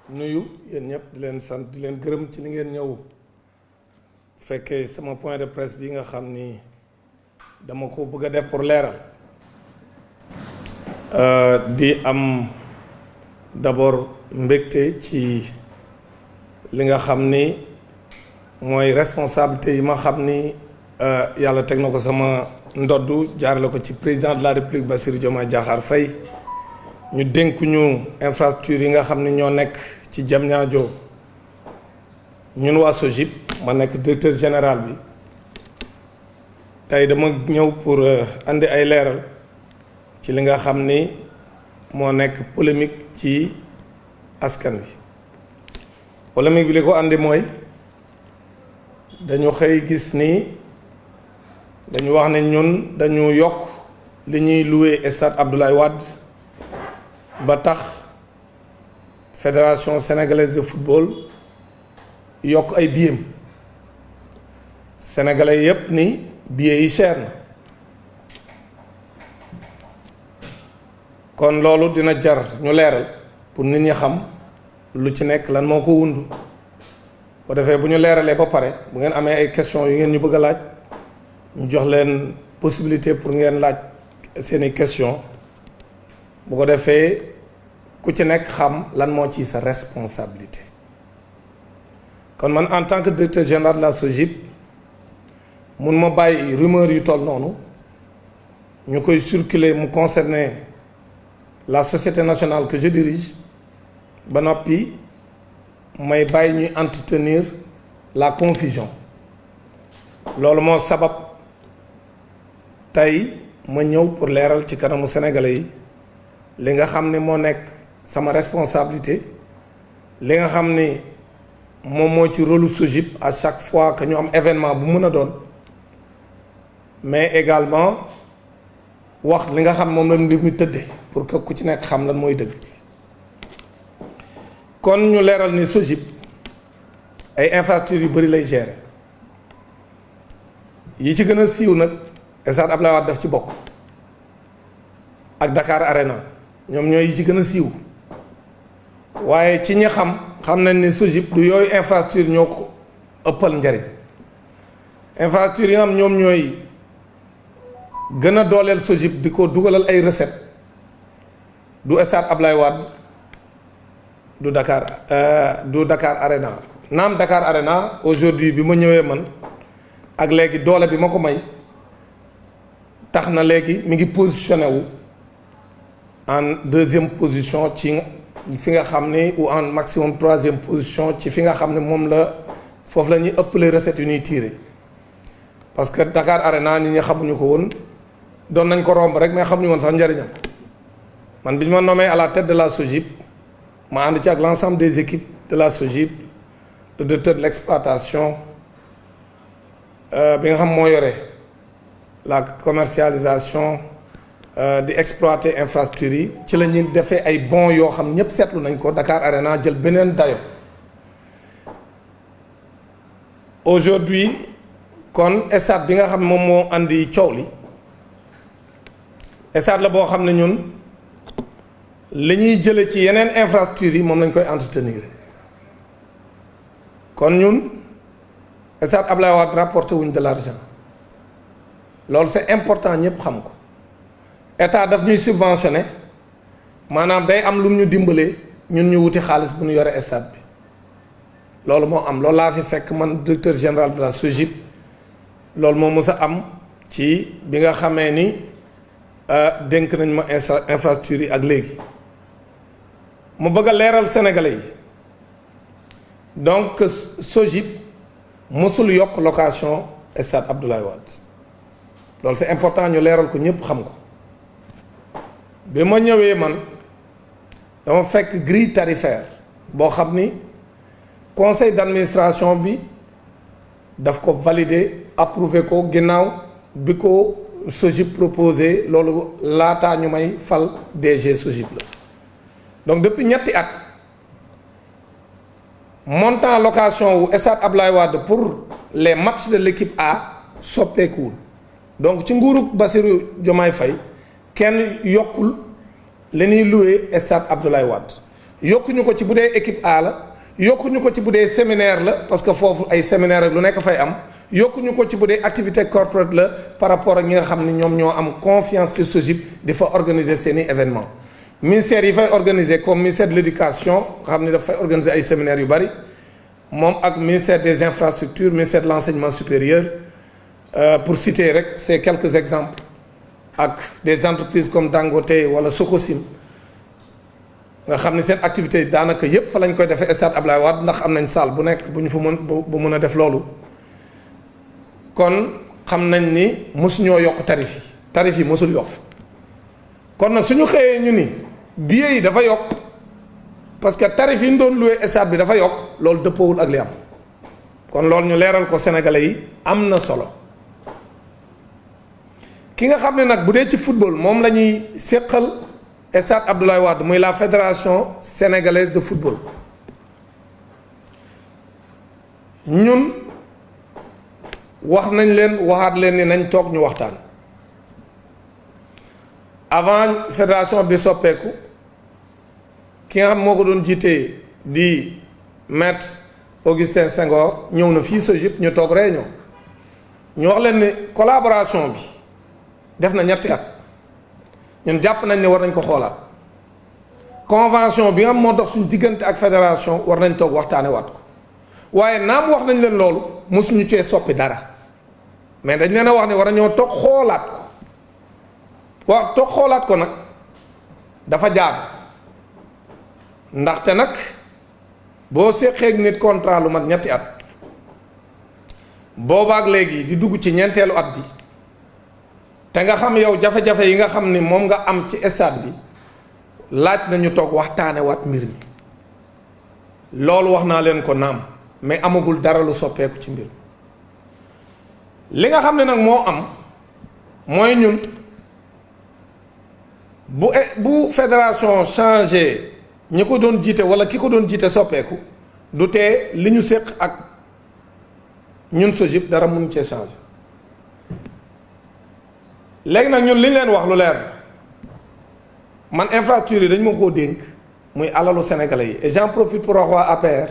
nuyu yéen ñëpp di leen sant di leen gërëm ci li ngeen ñëw fekkee sama point de presse bi nga xam ni dama ko bëgg a def pour leeral di am d'abord mbégte ci li nga xam ni mooy responsabilité yi ma xam ni yàlla teg na ko sama ndoddu jaarale ko ci président de la République Bassirou Diomaye Diakhar Faye ñu dénkuñu infrastructure yi nga xam ne ñoo nekk ci Diamniadio ñun waa SOGIP ma nekk directeur général bi tey dama ñëw pour andi ay leeral ci li nga xam ni moo nekk polémique ci askan wi polémique bi li ko andi mooy dañu xëy gis ni dañu wax ne ñun dañu yokk li ñuy loué stade Abdoulaye Wade ba tax fédération sénégalaise de football yokk ay billets sénégalais yépp ni billets yi cher na kon loolu dina jar ñu leeral pour nit ñi xam lu ci nekk lan moo ko wundu bu defee bu ñu leeralee ba pare bu ngeen amee ay questions yu ngeen ñu bëgg a laaj ñu jox leen possibilité pour ngeen laaj seeni questions bu ko defee ku ci nekk xam lan moo ci sa responsabilité kon man en tant que directeur général de la SOGIP mun ma bàyyi rumeur yu toll noonu ñu koy circuler mu concerner la société nationale que je dirige ba noppi may bàyyi ñuy entretenir la confusion loolu moo sabab tey ma ñëw pour leeral ci kanamu sénégalais yi li nga xam ne moo nekk sama responsabilité li nga xam ni moom moo ci rôle SOGIP à chaque fois que ñu am événement bu mën a doon mais également wax li nga xam moom la mbir mi tëdde pour que ku ci nekk xam lan mooy dëgg kon ñu leeral ni SOGIP ay infrastructures yu bëri lay gérer yi ci gën a siiw nag stade Abdoulaye Wade daf ci bokk ak Dakar Arena ñoom ñooy yi ci gën a siiw waaye ci ñi xam nañ ni SOGIP du yooyu infrastructure ñoo ko ëppal njariñ infrastructure yi nga xam ñoom ñooy gën a dooleel SOGIP di ko dugalal ay recettes du stade Abdoulaye Wade du Dakar Arena naam Dakar Arena aujourd'hui bi ma ñëwee man ak léegi doole bi ma ko may tax na léegi mi ngi positionné wu en deuxième position ci fi nga xam ne ou en maximum troisième position ci fi nga xam ne moom la foofu la ñuy ëppale recettes yu ñuy tiré parce que Dakar Arena nit ñi xamuñu ko woon doon nañ ko romb rek mais xamuñu woon sax njëriñam man bi ñu ma nommé à la tête de la SOGIP ma ànd ci ak l'ensemble des équipes de la SOGIP le directeur de l'exploitation bi nga xam moo yore la commercialisation di exploiter infrastructure yi ci la ñuy defee ay bons yoo xam ñëpp seetlu nañ ko Dakar Arena jël beneen dayo aujourd'hui kon stade bi nga xam moom moo andi coow li stade la boo xam ne ñun li ñuy jële ci yeneen infrastructure yi moom lañ koy entretenir kon ñun stade Abdoulaye Wade rapporté wuñ de l'argent loolu c'est important ñëpp xam ko état daf ñuy subventionné maanaam day am lu mu ñu dimbalee ñun ñu wuti xaalis bu ñu yore stade bi loolu moo am loolu laa fi fekk man directeur général de la SOGIP loolu moo mës a am ci bi nga xamee ni dénk nañ ma infrastructure yi ak léegi mu bëgg a leeral sénégalais yi donc SOGIP mësul yokk location stade Abdoulaye Wade loolu c'est important ñu leeral ko ñëpp xam ko bi ma ñëwee man dama fekk grille tarifaire boo xam ni conseil d'administration bi daf ko valider approuvé ko ginnaaw bi ko SOGIP proposé loolu laataa ñu may fal DG SOGIP la donc depuis ñetti at montant location wu stade Abdoulaye Wade pour les matchs de l'équipe A soppeekuwul donc ci nguuru Bassirou Diomaye Faye kenn yokkul li ñuy loué stade Abdoulaye Wade yokkuñu ko ci bu dee équipe A la yokkuñu ko ci bu dee séminaire la parce que foofu ay séminaire ak lu nekk fay am yokkuñu ko ci bu dee activité corporate la par rapport ak ñi nga xam ne ñoom ñoo am confiance ci SOGIP di fa organiser seeni événement ministère yi fay organiser comme ministère de l'éducation nga xam ne daf fay organiser ay séminaires yu bari moom ak ministère des infrastructures ministère de l'enseignement supérieur pour citer rek ces quelques exemples ak des entreprises comme Dangote wala Sococim nga xam ne seen activité yi daanaka yépp fa lañ koy defee stade Abdoulaye Wade ndax am nañ salle bu nekk bu ñu fa mën bu mën a def loolu kon xam nañ ni mosuñoo yokk tarif yi mosul yokk kon nag suñu xëyee ñu ni billets yi dafa yokk parce que tarif yi ñu doon loué stade bi dafa yokk loolu dëppoowul ak li am kon loolu ñu leeral ko sénégalais yi am na solo ki nga xam ne nag bu dee ci football moom la ñuy séqal stade Abdoulaye Wade muy la fédération sénégalaise de football ñun wax nañ leen waxaat leen ni nañ toog ñu waxtaan avant fédération bi soppeeku ki nga xam moo ko doon jiitee di maître Augustin Senghor ñëw na fii SOGIP ñu toog réunion ñu wax leen ni collaboration bi def na ñetti at ñun jàpp nañ ne war nañ ko xoolaat convention bi nga xam moo dox suñu diggante ak fédération war nañ toog waxtaane waat ko waaye naam wax nañ leen loolu mosuñu cee soppi dara mais dañ leen a wax ne war nañoo toog xoolaat ko waaw toog xoolaat ko nag dafa jaadu ndaxte nag boo séqeeg nit contrat lu mat ñetti at boobaak léegi di dugg ci ñeenteelu at bi te nga xam yow jafe-jafe yi nga xam ni moom nga am ci stade bi laaj nañu toog waxtaane waat mbir mi loolu wax naa leen ko naam mais amagul dara lu soppeeku ci mbir li nga xam ne nag moo am mooy ñun bu fédération changé ñi ko doon jiite wala ki ko doon jiite soppeeku du tee li ñu séq ak ñun SOGIP dara mënu cee changé léegi nag ñun li ñu leen wax lu leer man infrastructure yi dañ ma koo dénk muy alalu sénégalais yi et j'en profite pour wax waa APR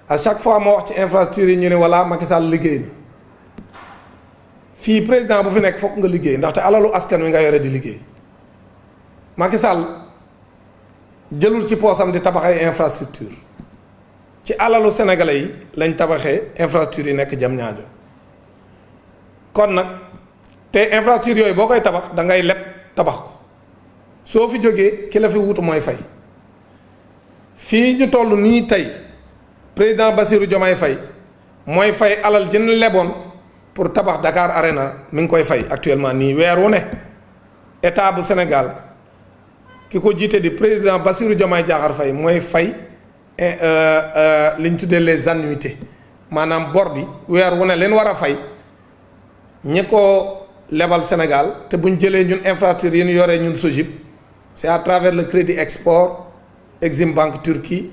à chaque fois ma wax ci infrastructure yi ñu ne voilà Macky Sall liggéey na fii président bu fi nekk fokk nga liggéey ndaxte alalu askan wi nga yore di liggéey Macky Sall jëlul ci poosam di tabax ay infrastructure ci alalu sénégalais yi lañ tabaxee infrastructure yi nekk Diamniadio kon nag te infrastructure yooyu boo koy tabax da ngay leb tabax ko soo fi jógee ki la fi wutu mooy fay fii ñu toll nii tey président Bassirou Diomaye Faye mooy fay alal jën leboon pour tabax Dakar Arena mi ngi koy fay actuellement nii weer wu ne état bu Sénégal ki ko jiite di président Bassirou Diomaye Diakhar Faye mooy fay li ñu tuddee les annuités maanaam bor bi weer wu ne leen war a fay ñi ko lebal Sénégal te buñ jëlee ñun infrastructure yi ñu yoree ñun SOGIP c'est à travers le crédit export Exim Banque Turquie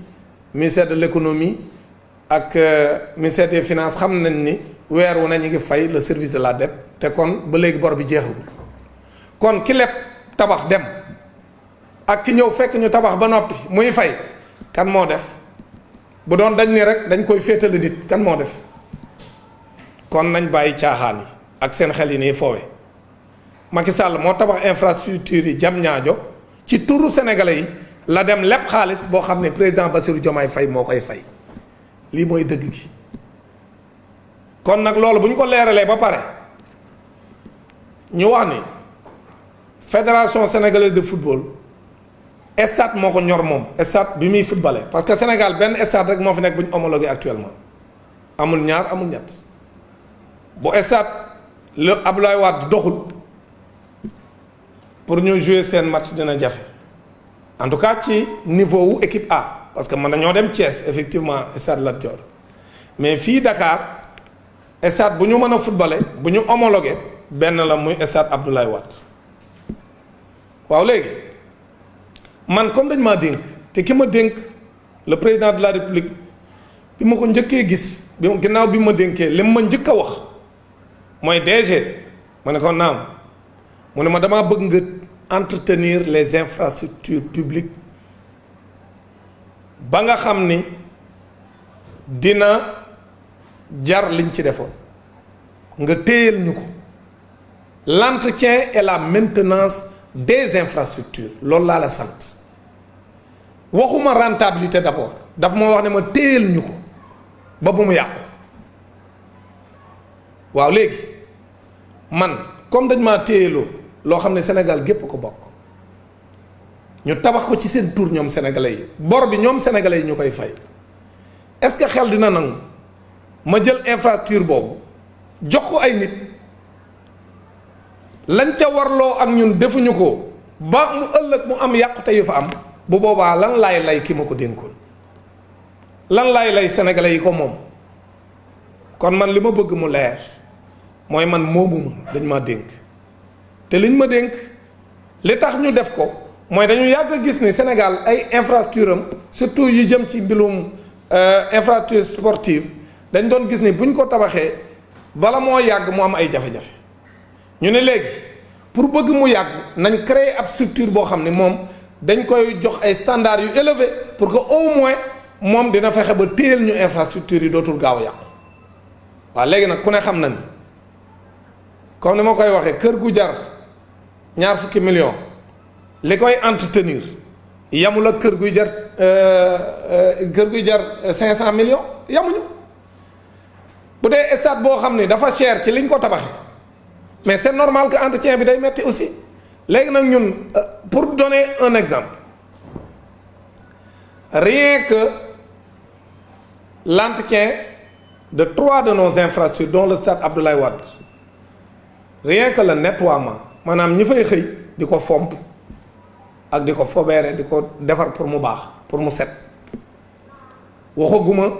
ministère de l'économie ak ministère des finances xam nañ ni weer wu ne ñu ngi fay le service de la dette te kon ba léegi bor bi jeexagul kon ki leb tabax dem ak ki ñëw fekk ñu tabax ba noppi muy fay kan moo def bu doon dañ ni rek dañ koy féetale nit kan moo def kon nañ bàyyi caaxaan yi ak seen xel yi nii foowe Macky Sall moo tabax infrastructure yi Diamniadio ci turu sénégalais yi la dem lépp xaalis boo xam ne président Bassirou Diomaye Faye moo koy fay lii mooy dëgg gi kon nag loolu bu ñu ko leeralee ba pare ñu wax ni fédération sénégalaise de football stade moo ko ñor moom stade bi muy footballé parce que Sénégal benn stade rek moo fi nekk bu ñu homologué actuellement amul ñaar amul ñett bu stade le Abdoulaye Wade doxul pour ñu jouer seen match dina jafe en tout cas ci niveau wu équipe A parce que mën nañoo dem Thiès effectivement stade Lat Dior mais fii Dakar stade bu ñu mën a footballé bu ñu homologué benn la muy stade Abdoulaye Wade waaw léegi man comme dañ maa dénk te ki ma dénk le président de la République bi ma ko njëkkee gis bi ginnaaw bi ma dénkee li ma njëkk a wax mooy DG ma ne ko naam mu ne ma damaa bëgg nga entretenir les infrastructures publiques ba nga xam ni dina jar liñ ci defoon nga téyel ñu ko l'entretien et la maintenance des infrastructures loolu laa la sant waxuma rentabilité d'abord daf ma wax ne ma téyel ñu ko ba bu mu yàqu waaw léegi man comme dañ maa téyeloo loo xam ne Sénégal gépp ko bokk ñu tabax ko ci seen tur ñoom sénégalais yi bor bi ñoom sénégalais yi ñu koy fay est-ce que xel dina nangu ma jël infrastructure boobu jox ko ay nit lañ ca warloo ak ñun defuñu ko ba mu ëllëg mu am yàqute yu fa am bu boobaa lan laay lay ki ma ko dénkoon lan laay lay sénégalais yi ko moom kon man li ma bëgg mu leer mooy man moomuma dañ ma dénk te liñ ma dénk li tax ñu def ko mooy dañu yàgg a gis ni Sénégal ay infrastructure am surtout yu jëm ci mbirum infrastructure sportive dañ doon gis ni buñ ko tabaxee bala moo yàgg mu am ay jafe-jafe ñu ne léegi pour bëgg mu yàgg nañ créer ab structure boo xam ne moom dañ koy jox ay standards yu élevés pour que au moins moom dina fexe ba téyel ñu infrastructure yi dootul gaaw a yàqu waaw léegi nag ku ne xam na ni comme ni ma koy waxee kër gu jar ñaar fukki millions li koy entretenir yamul ak kër guy jar 500 millions yamuñu bu dee stade boo xam ni dafa cher ci liñ ko tabaxee mais c'est normal que entretien bi day metti aussi léegi nag ñun pour donner un exemple rien que l'entretien de 3 de nos infrastructures dont le stade Abdoulaye Wade rien que le nettoiement maanaam ñi fay xëy di ko fomp ak di ko fobeere di ko defar pour mu baax pour mu set waxaguma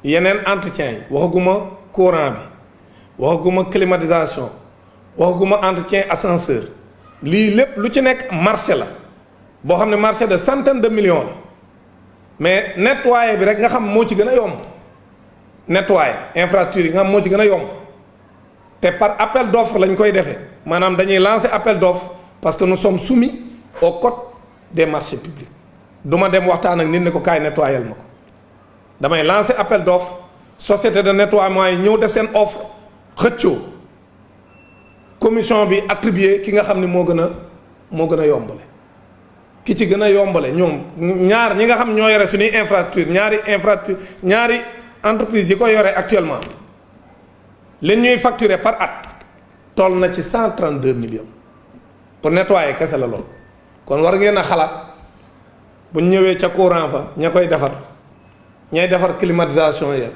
yeneen entretien yi waxaguma courant bi waxaguma climatisation waxaguma entretien ascenseur lii lépp lu ci nekk marché la boo xam ne marché de centaines de millions la mais nettoyer bi rek nga xam moo ci gën a yomb nettoyer infrastructure yi nga xam moo ci gën a yomb te par appel d'offre lañ koy defee maanaam dañuy lancer appel d'offre parce que nous sommes soumis au code des marchés publics du ma dem waxtaan ak nit ne ko kaay nettoyel ma ko damay lancer appel d'offre société de nettoiement yi ñëw def seen offre xëccoo commission bi attribué ki nga xam ne moo gën a yombale ki ci gën a yombale ñoom ñaar ñi nga xam ñoo yore suñuy infrastructure ñaari entreprise yi ko yore actuellement leen ñuy facturer par at toll na ci 132 millions pour nettoyer kese la lool kon war ngeen a xalaat bu ñu ñëwee ca courant ba ña koy defar ñay defar climatisation ya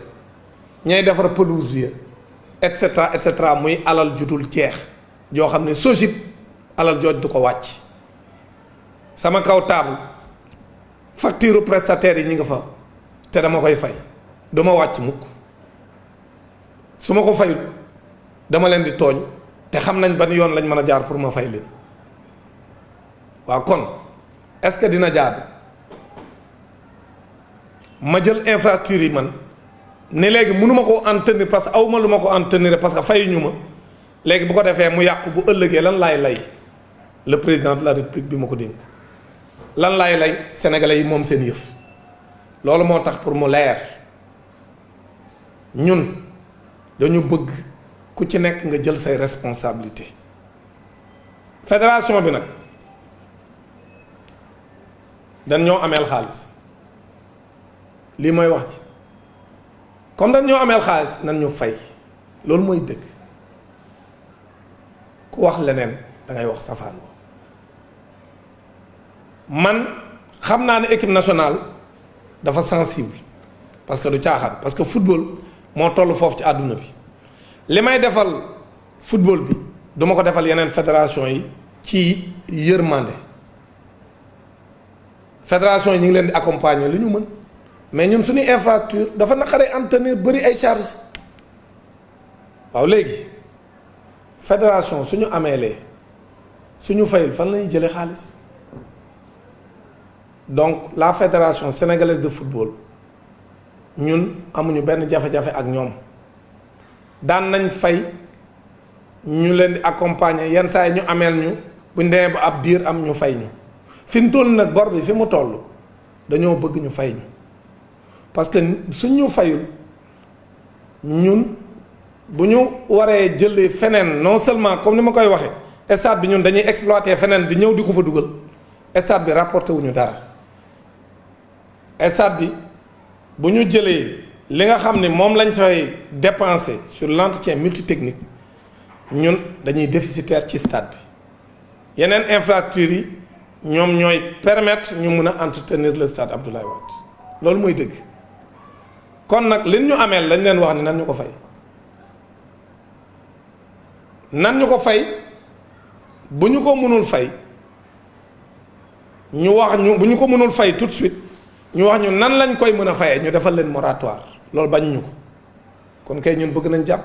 ñay defar pelouse bi et cetera muy alal jutul jeex joo xam ne SOGIP alal jooj du ko wàcc sama kaw table facture prestataire yi ñi nga fa te dama koy fay duma wàcc mukk su ma ko fayul dama leen di tooñ te xam nañ ban yoon lañ mën a jaar pour ma fay leen waaw kon est-ce que dina jaadu ma jël infrastructure yi man ne léegi mënuma ko entretenir parce que awma lu ma ko entretenir parce que fayuñu ma léegi bu ko defee mu yàqu bu ëllëgee lan laay lay le président de la république bi ma ko dénk lan laay lay sénégalais yi moom seen yëf loolu moo tax pour mu leer ñun dañu bëgg ku ci nekk nga jël say responsabilité fédération bi nag dañ ñoo ameel xaalis lii mooy wax ci comme dañ ñoo ameel xaalis nan ñu fay loolu mooy dëgg ku wax leneen da ngay wax safaan man xam naa ne équipe nationale dafa sensible parce que du caaxaan parce que football moo toll foofu ci àdduna bi li may defal football bi duma ko defal yeneen fédération yi ci yërmande fédération yi ñu ngi leen di accompagner lu ñu mën mais ñun suñuy infrastructure dafa naqaree entretenir bëri ay charges waaw léegi fédération suñu ameelee suñu fayul fan la ñuy jëlee xaalis donc la fédération sénégalaise de football ñun amuñu benn jafe-jafe ak ñoom daan nañ fay ñu leen di accompagner yenn saa yi ñu ameel ñu buñ demee ba ab diir am ñu fay ñu fi mu toll nag bor bi fi mu toll dañoo bëgg ñu fay ñu parce que suñ ñu fayul ñun bu ñu waree jëlee feneen non seulement comme ni ma koy waxee stade bi ñun dañuy exploiter feneen di ñëw di ko fa dugal stade bi rapporté wuñu dara stade bi bu ñu jëlee li nga xam ne moom lañ fay dépenser sur l'entretien multitechnique ñun dañuy déficitaire ci stade bi yeneen infrastructures yi ñoom ñooy permettre ñu mun a entretenir le stade Abdoulaye Wade loolu mooy dëgg kon nag liñ ñu ameel lañ leen wax ni nan ñu ko fay nan ñu ko fay bu ñu ko mënul fay ñu wax ñu bu ñu ko mënul fay tout de suite ñu wax ñu nan lañ koy mën a fayee ñu defal leen moratoire loolu bañ ñu ko kon kay ñun bëgg nañ jàpp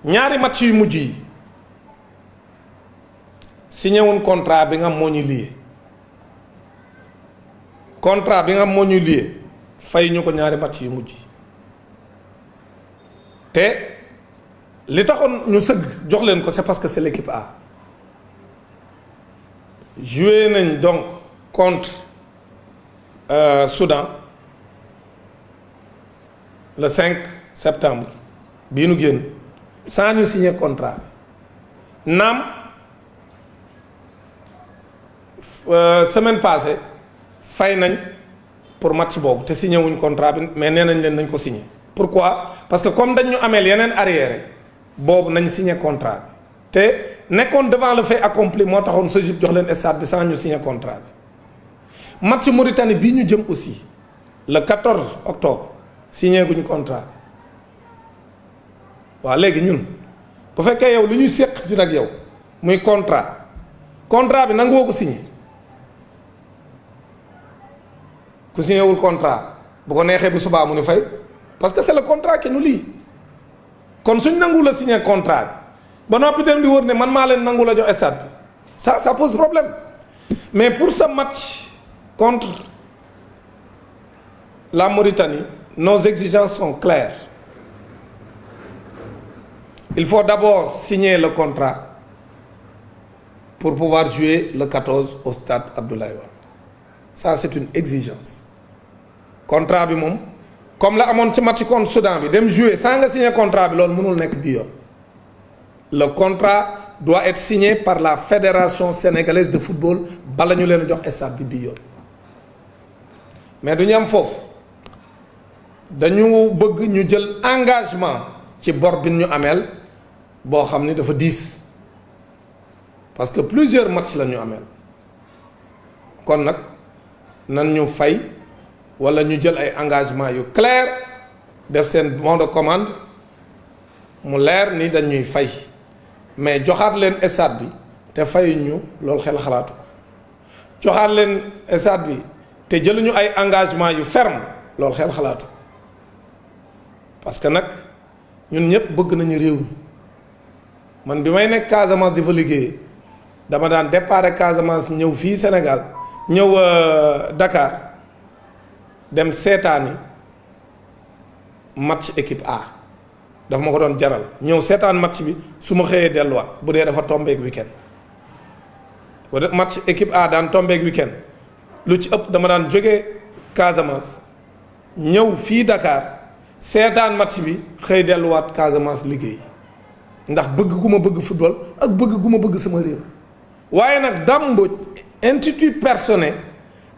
ñaari match yu mujj yi signé wuñ contrat bi nga xam moo ñu lié contrat bi nga xam moo ñu lié fay ñu ko ñaari match yu mujj yi te li taxoon ñu sëgg jox leen ko c'est parce que c'est l'équipe A joué nañ donc contre Soudan le 5 septembre bii nu génn sans ñu signer contrat bi naam semaine passée fay nañ pour match boobu te signé wuñ contrat bi mais nee nañ leen nañ ko signé pourquoi parce que comme dañ ñu ameel yeneen arrière boobu nañ signé contrat bi te nekkoon devant le fait accompli moo taxoon SOGIP jox leen stade bi sans ñu signé contrat bi match Mauritanie bii ñu jëm aussi le 14 octobre signé guñ contrat bi waaw léegi ñun bu fekkee yow li ñuy séq ci nag yow muy contrat bi nangoo ko signé ku signé wul contrat bu ko neexee bu subaa mu ni fay parce que c'est le contrat qui nous lie kon suñ nangu la signé contrat bi ba noppi dem di wër ne man maa leen nangu la jox stade bi ça pose problème mais pour ce match contre la Mauritanie nos exigences sont claires il faut d'abord signer le contrat pour pouvoir jouer le 14 au stade Abdoulaye Wade ça c'est une exigence contrat bi moom comme la amoon ci match contre Soudan bi dem jouer sans nga signer contrat bi loolu mënul nekk bi yoon le contrat doit être signé par la fédération sénégalaise de football bala ñu leen jox stade bi yoon mais du ñu am foofu dañu bëgg ñu jël engagement ci bor bi ñu ameel boo xam ni dafa diis parce que plusieurs matchs la ñu ameel kon nag nan ñu fay wala ñu jël ay engagement yu clair def seen bon de commande mu leer ni dañuy fay mais joxaat leen stade bi te fayuñu loolu xel xalaatu joxaat leen stade bi te jëluñu ay engagement yu ferme loolu xel xalaatu parce que nag ñun ñëpp bëgg nañu réew mi man bi may nekk Casamance di fa liggéey dama daan départ Casamance ñëw fii Sénégal ñëw Dakar dem seetaani match équipe A dafa ma ko doon jaral ñëw seetaan match bi su ma xëyee delluwaat bu dee dafa tombeek weekend bu dee match équipe A daan tombeek weekend lu ci ëpp dama daan jógee Casamance ñëw fii Dakar seetaan match bi xëy delluwaat Casamance liggéey ndax bëgg gu ma bëgg football ak bëgg gu ma bëgg sama réew waaye nag Dame Mbodj intitut personnel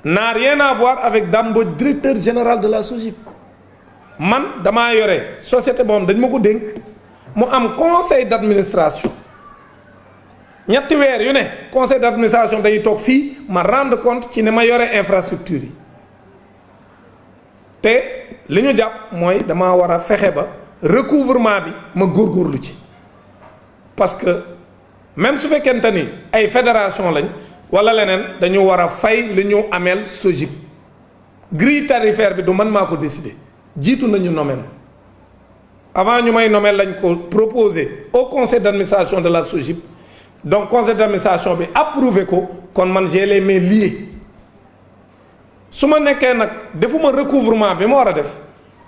n'a rien à voir avec Dame Mbodj directeur général de la SOGIP man damaa yore société boobu dañ ma ko dénk mu am conseil d'administration ñetti weer yu ne conseil d'administration dañuy toog fii ma rendre compte ci ne ma yore infrastructure yi te li ñu jàpp mooy damaa war a fexe ba recouvrement bi ma góorgóorlu ci parce que même su fekkente ni ay fédération lañ wala leneen dañu war a fay li ñu ameel SOGIP grille tarifaire bi du man maa ko décider jiitu nañu nommer avant ñu may nommer lañ ko proposer au conseil d'administration de la SOGIP donc conseil d'administration bi approuvé ko kon man j'ai les mains liées su ma nekkee nag defuma recouvrement bi ma war a def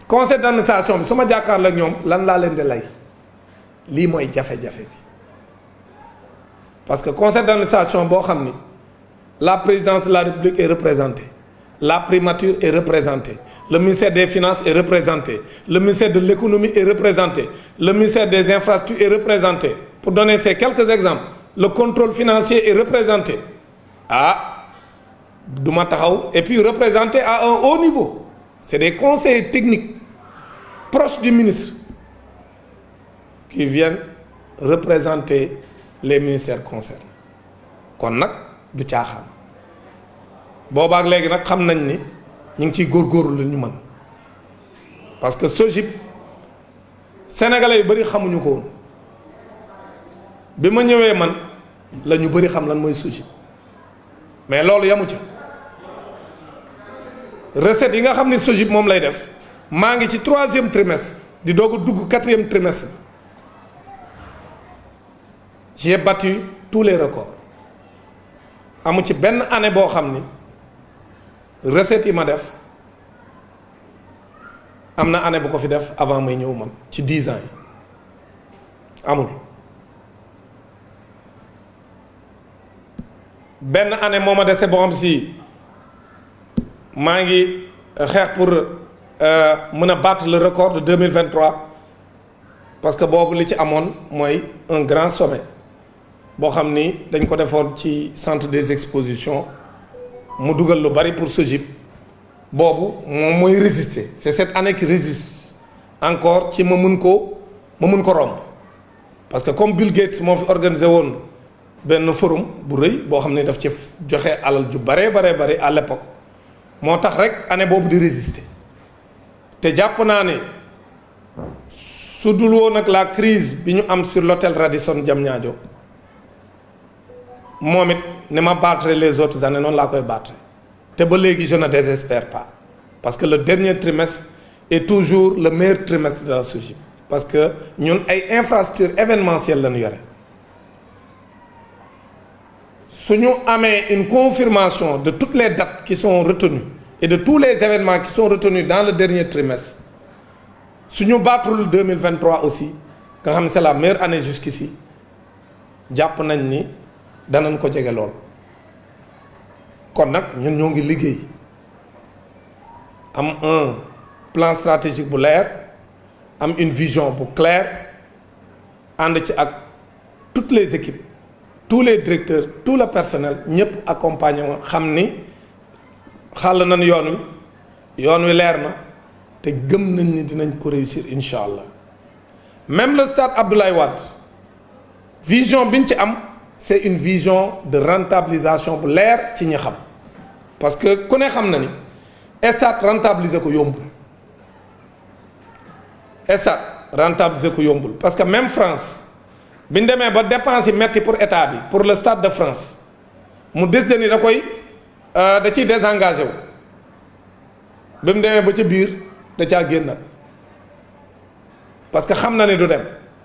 conseil d'administration bi su ma jàkkaarloo ak ñoom lan laa leen di lay lii mooy jafe-jafe bi parce que conseil d'administration boo xam ni la présidence de la République est représentée la primature est représentée, le ministère des Finances est représenté, le ministère de l'économie est représenté, le ministère des infrastructures est représenté. Pour donner ces quelques exemples, le contrôle financier est représenté. Douma taxaw et puis représenté à un haut niveau. C'est des conseillers techniques proches du ministre qui viennent représenter les ministères concernés. Kon nag du caaxaan boobaak léegi nag xam nañ ni ñu ngi ciy góorgóorlu lu ñu mën parce que SOGIP sénégalais yu bëri xamuñu ko woon bi ma ñëwee man la ñu bëri xam lan mooy SOGIP mais loolu yamu ca recette yi nga xam ni SOGIP moom lay def maa ngi ci 3e trimestre di doog a dugg 4e trimestre j'ai battu tous les records amu ci benn année boo xam ni recette yi ma def am na année bu ko fi def avant may ñëw man ci 10 ans yi amul benn année moo ma dese boo xam si maa ngi xeex pour mën a battre le record de 2023 parce que boobu li ci amoon mooy un grand sommet boo xam ni dañ ko defoon ci centre des expositions mu dugal lu bari pour SOGIP boobu moom mooy résister c'est cette année qui résiste encore ci ma mën ko romb parce que comme Bill Gates moo fi organisé woon benn forum bu rëy boo xam ne daf ci joxe alal ju bare à l'époque moo tax rek année boobu di résister te jàpp naa ne su dul woon ak la crise bi ñu am sur l'hôtel Radisson Diamniadio moom it ne ma battre les autres années noonu laa koy battre te ba léegi je ne désespère pas parce que le dernier trimestre est toujours le meilleur trimestre de la SOGIP parce que ñun ay infrastructures événementielles lañu yore su ñu amee une confirmation de toutes les dates qui sont retenues et de tous les événements qui sont retenus dans le dernier trimestre su ñu battrul 2023 aussi nga xam ne c'est la meilleure année jusqu'ici jàpp nañ ni danañ ko jege lool kon nag ñun ñoo ngi liggéey am un plan stratégique bu leer am une vision bu claire ànd ci ak toutes les équipes tous les directeurs tout le personnel ñëpp accompagné ma xam ni xàll nañ yoon wi leer na te gëm nañ ni dinañ ko réussir incha allah même le stade Abdoulaye Wade vision biñ ci am c'est une vision de rentabilisation bu leer ci ñi xam parce que ku ne xam na ni stade rentabiliser ko yombul parce que même France bi ñu demee ba dépense yi metti pour état bi pour le stade de France mu décidé ni da ciy désengagé wu bi mu demee ba ca biir da caa génnat parce que xam na ni du dem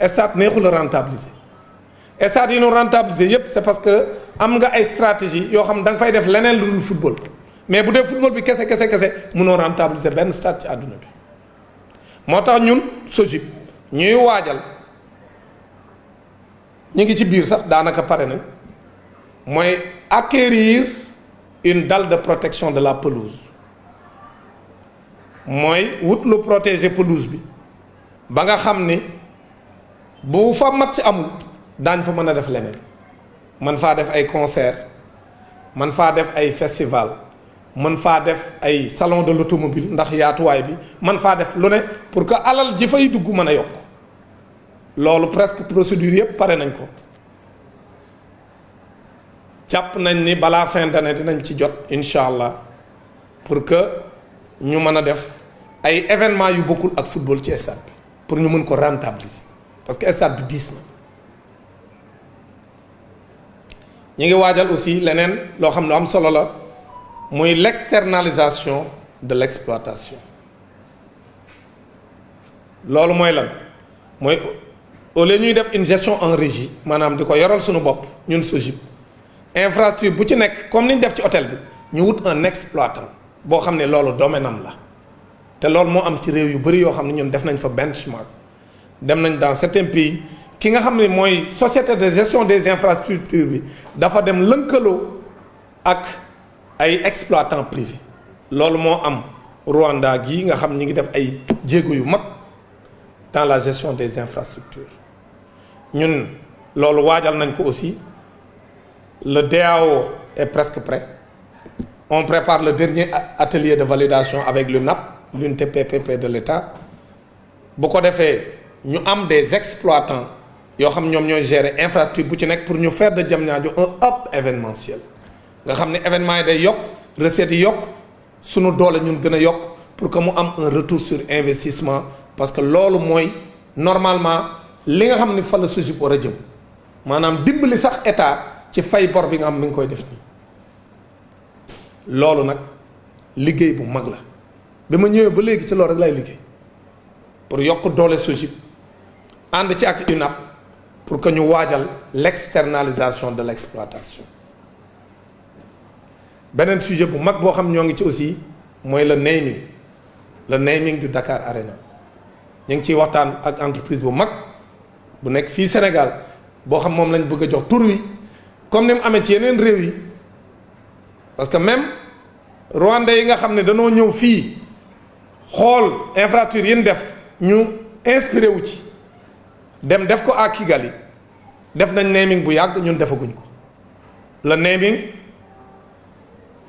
stade neexul a rentabiliser stade yi ñu rentabiliser yépp c'est parce que am nga ay stratégie yoo xam da nga fay def leneen lu dul football mais bu dee football bi kese mënoo rentabiliser benn stade ci àdduna bi moo tax ñun SOGIP ñuy waajal ñu ngi ci biir sax daanaka pare nañ mooy acquérir une dalle de protection de la pelouse mooy wut lu protéger pelouse bi ba nga xam ni bu fa match amul daañ fa mën a def leneen man faa def ay concert man faa def ay festival man faa def ay salon de l'automobile ndax yaatuwaay bi man faa def lu ne pour que alal ji fay dugg mën a yokk loolu presque procédure yépp pare nañ ko jàpp nañ ni balaa fin d'année dinañ ci jot incha allah pour que ñu mën a def ay événements yu bokkul ak football ci stade bi pour ñu mën ko rentabiliser parce que stade bi diis na ñu ngi waajal aussi leneen loo xam ne am solo la muy l'externalisation de l'exploitation loolu mooy lan mooy au lieu ñuy def une gestion en régie maanaam di ko yoral suñu bopp ñun SOGIP infrastructure bu ci nekk comme ni ñu def ci hôtel bi ñu wut un exploitant boo xam ne loolu domaine am la te loolu moo am ci réew yu bari yoo xam ne ñun def nañ fa benchmark dem nañ dans certains pays ki nga xam ne mooy société de gestion des infrastructures bi dafa dem lënkaloo ak ay exploitants privés loolu moo am Rwanda gii nga xam ñi ngi def ay jéego yu mag dans la gestion des infrastructures ñun loolu waajal nañ ko aussi le DAO est presque prêt on prépare le dernier atelier de validation avec l'UNAP l'unité PPP de l'État bu ko defee ñu am des exploitants yoo xam ñoom ñooy gérer infrastructure bu ci nekk pour ñu faire de Diamniadio un hub événementiel nga xam ne événement yi day yokk recettes yi yokk sunu doole ñun gën a yokk pour que mu am un retour sur investissement parce que loolu mooy normalement li nga xam ni fa la SOGIP war a jëm maanaam dimbali sax état ci fay bor bi nga xam mi ngi koy def nii loolu nag liggéey bu mag la bi ma ñëwee ba léegi ci loolu rek lay liggéey pour yokk doole SOGIP ànd ci ak UNAP pour que ñu waajal l'externalisation de l'exploitation beneen sujet bu mag boo xam ñoo ngi ci aussi mooy le naming du Dakar Arena ñu ngi ciy waxtaan ak entreprise bu mag bu nekk fii Sénégal boo xam moom lañ bëgg a jox tur wi comme ni mu amee ci yeneen réew yi parce que même Rwandais yi nga xam ne danoo ñëw fii xool infrastructure yi ñu def ñu inspiré wu ci dem def ko à Kigali def nañ naming bu yàgg ñun defaguñ ko le naming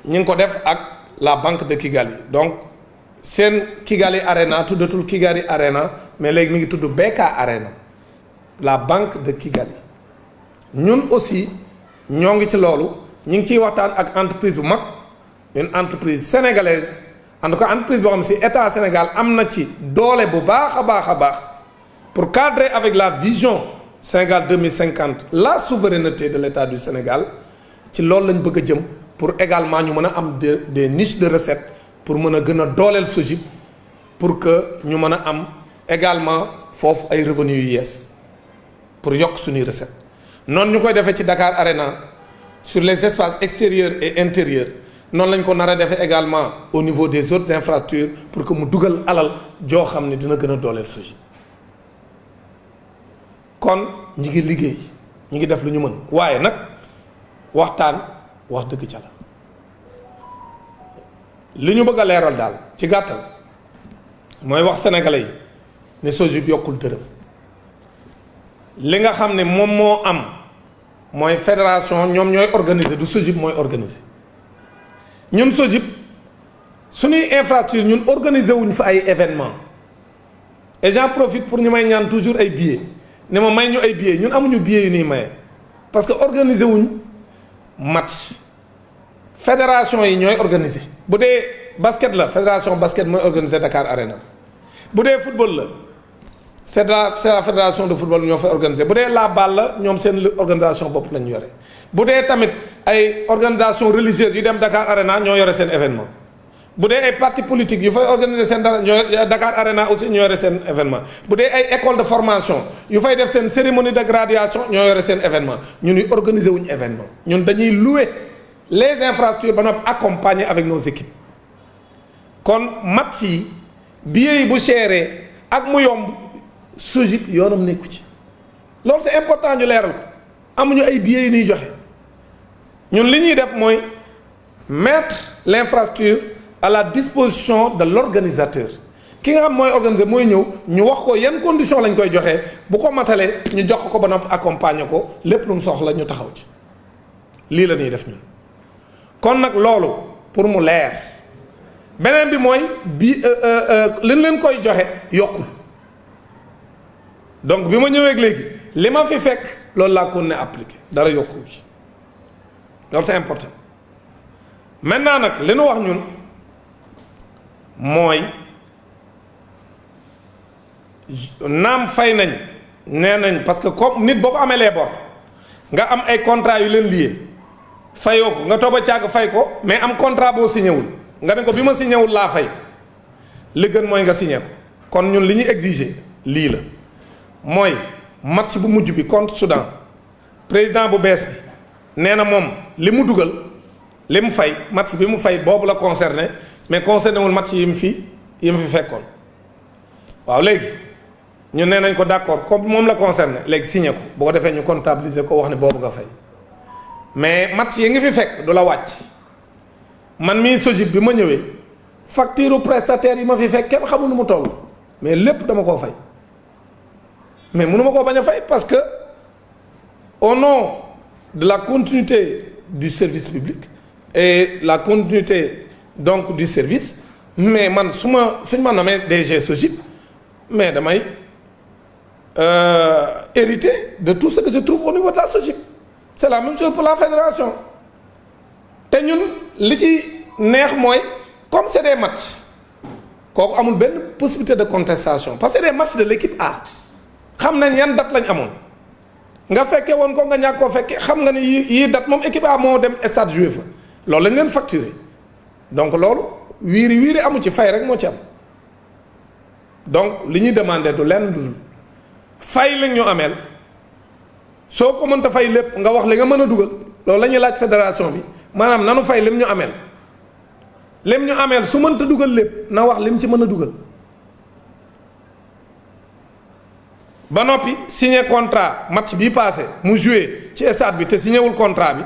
ñu ngi ko def ak la banque de Kigali donc seen Kigali Arena tuddatul Kigali Arena mais léegi mi ngi tudd BK Arena la banque de Kigali ñun aussi ñoo ngi ci loolu ñu ngi ciy waxtaan ak entreprise bu mag une entreprise sénégalaise en tout cas entreprise boo xam si état Sénégal am na ci doole bu baax a baax a baax pour cadrer avec la vision Sénégal 2050 la souveraineté de l'état du Sénégal ci loolu lañ bëgg a jëm pour également ñu mën a am des niches de recettes pour mën a gën a dooleel SOGIP pour que ñu mën a am également foofu ay revenus yu yees pour yokk suñuy recettes noonu ñu koy defee ci Dakar Arena sur les espaces extérieurs et intérieurs noonu lañ ko nar a defee également au niveau des autres infrastructures pour que mu dugal alal joo xam ne dina gën a dooleel SOGIP kon ñi ngi liggéey ñi ngi def lu ñu mën waaye nag waxtaan wax dëgg ca la li ñu bëgg a leeral daal ci gàttal mooy wax sénégalais yi ne SOGIP yokkul dërëm li nga xam ne moom moo am mooy fédération ñoom ñooy organiser du SOGIP mooy organiser ñun SOGIP suñuy infrastructure ñun organiser wuñ fa ay événements et j'en profite pour ñu may ñaan toujours ay billets ne ma may ñu ay billets ñun amuñu billets yu ñuy maye parce que organiser wuñ match fédération yi ñooy organiser bu dee basket la fédération basket mooy organiser Dakar Arena bu dee football la c'est la fédération de football ñoo fay organiser bu dee la balle la ñoom seen organisation bopp lañu yore bu dee tamit ay organisation religieuse yu dem Dakar Arena ñoo yore seen événement bu dee ay parti politique yu fay organiser seen dara ñoo Dakar Arena aussi ñoo yore seen événement bu dee ay école de formation yu fay def seen cérémonie de graduation ñoo yore seen événement ñun ñu organiser wuñu événement ñun dañuy louer les infrastructures ba noppi accompagner avec nos équipes kon match yi billets yi bu chéré ak mu yomb SOGIP yoonam nekku ci loolu c'est important ñu leeral ko amuñu ay billets yi ñuy joxe ñun li ñuy def mooy mettre l'infrastructure à la disposition de l'organisateur ki nga xam mooy organiser mooy ñëw ñu wax ko yan conditions lañ koy joxee bu ko matalee ñu jox ko ba noppi accompagner ko lépp lu mu soxla ñu taxaw ci lii la ñuy def ñun kon nag loolu pour mu leer beneen bi mooy liñ leen koy joxe yokkul donc bi ma ñëwee léegi li ma fi fekk loolu laa ko ne appliqué dara yokkul ci loolu c'est important maintenant nag li nu wax ñun mooy naam fay nañ nee nañ parce que comme nit boo ko amee les bor nga am ay contrat yu leen lié fayoo ko nga toog a càgg fay ko mais am contrat boo signé wul nga ne ko bi ma signé wul laa fay li gën mooy nga signé ko kon ñun li ñuy exiger lii la mooy match bu mujj bi contre Soudan président bu bees bi nee na moom li mu dugal li mu fay match bi mu fay boobu la concerné mais concerné wul match yi mu fi fekkoon waaw léegi ñun nee nañ ko d'accord comme moom la concerné léegi signé ko boo ko defee ñu comptabiliser ko wax ne boobu nga fay mais match yi nga fi fekk du la wàcc man mii SOGIP bi ma ñëwee facture prestataire yi ma fi fekk kenn xamul nu mu toll mais lépp dama koo fay mais mënuma koo bañ a fay parce que au nom de la continuité du service public et la continuité donc du service mais man suñ ma nommé DG SOGIP mais damay hériter de tout ce que je trouve au niveau de la SOGIP c'est la même chose pour la fédération te ñun li ci neex mooy comme c'est des matchs kooku amul benn possibilité de contestation parce que c'est des matchs de l'équipe A xam nañ yan date lañ amoon nga fekkee woon ko nga ñàkk koo fekkee xam nga ni yii date moom équipe A moo dem stade joué fa loolu lañ leen facturé donc loolu wiiri amu ci fay rek moo ci am donc li ñuy demandé du lenn dudul fay lañ ñu ameel soo ko mënta fay lépp nga wax li nga mën a dugal loolu la ñuy laaj fédération bi maanaam nanu fay lim ñu ameel su mënta dugal lépp na wax lim ci mën a dugal ba noppi signé contrat match bii passé mu joué ci stade bi te signé wul contrat bi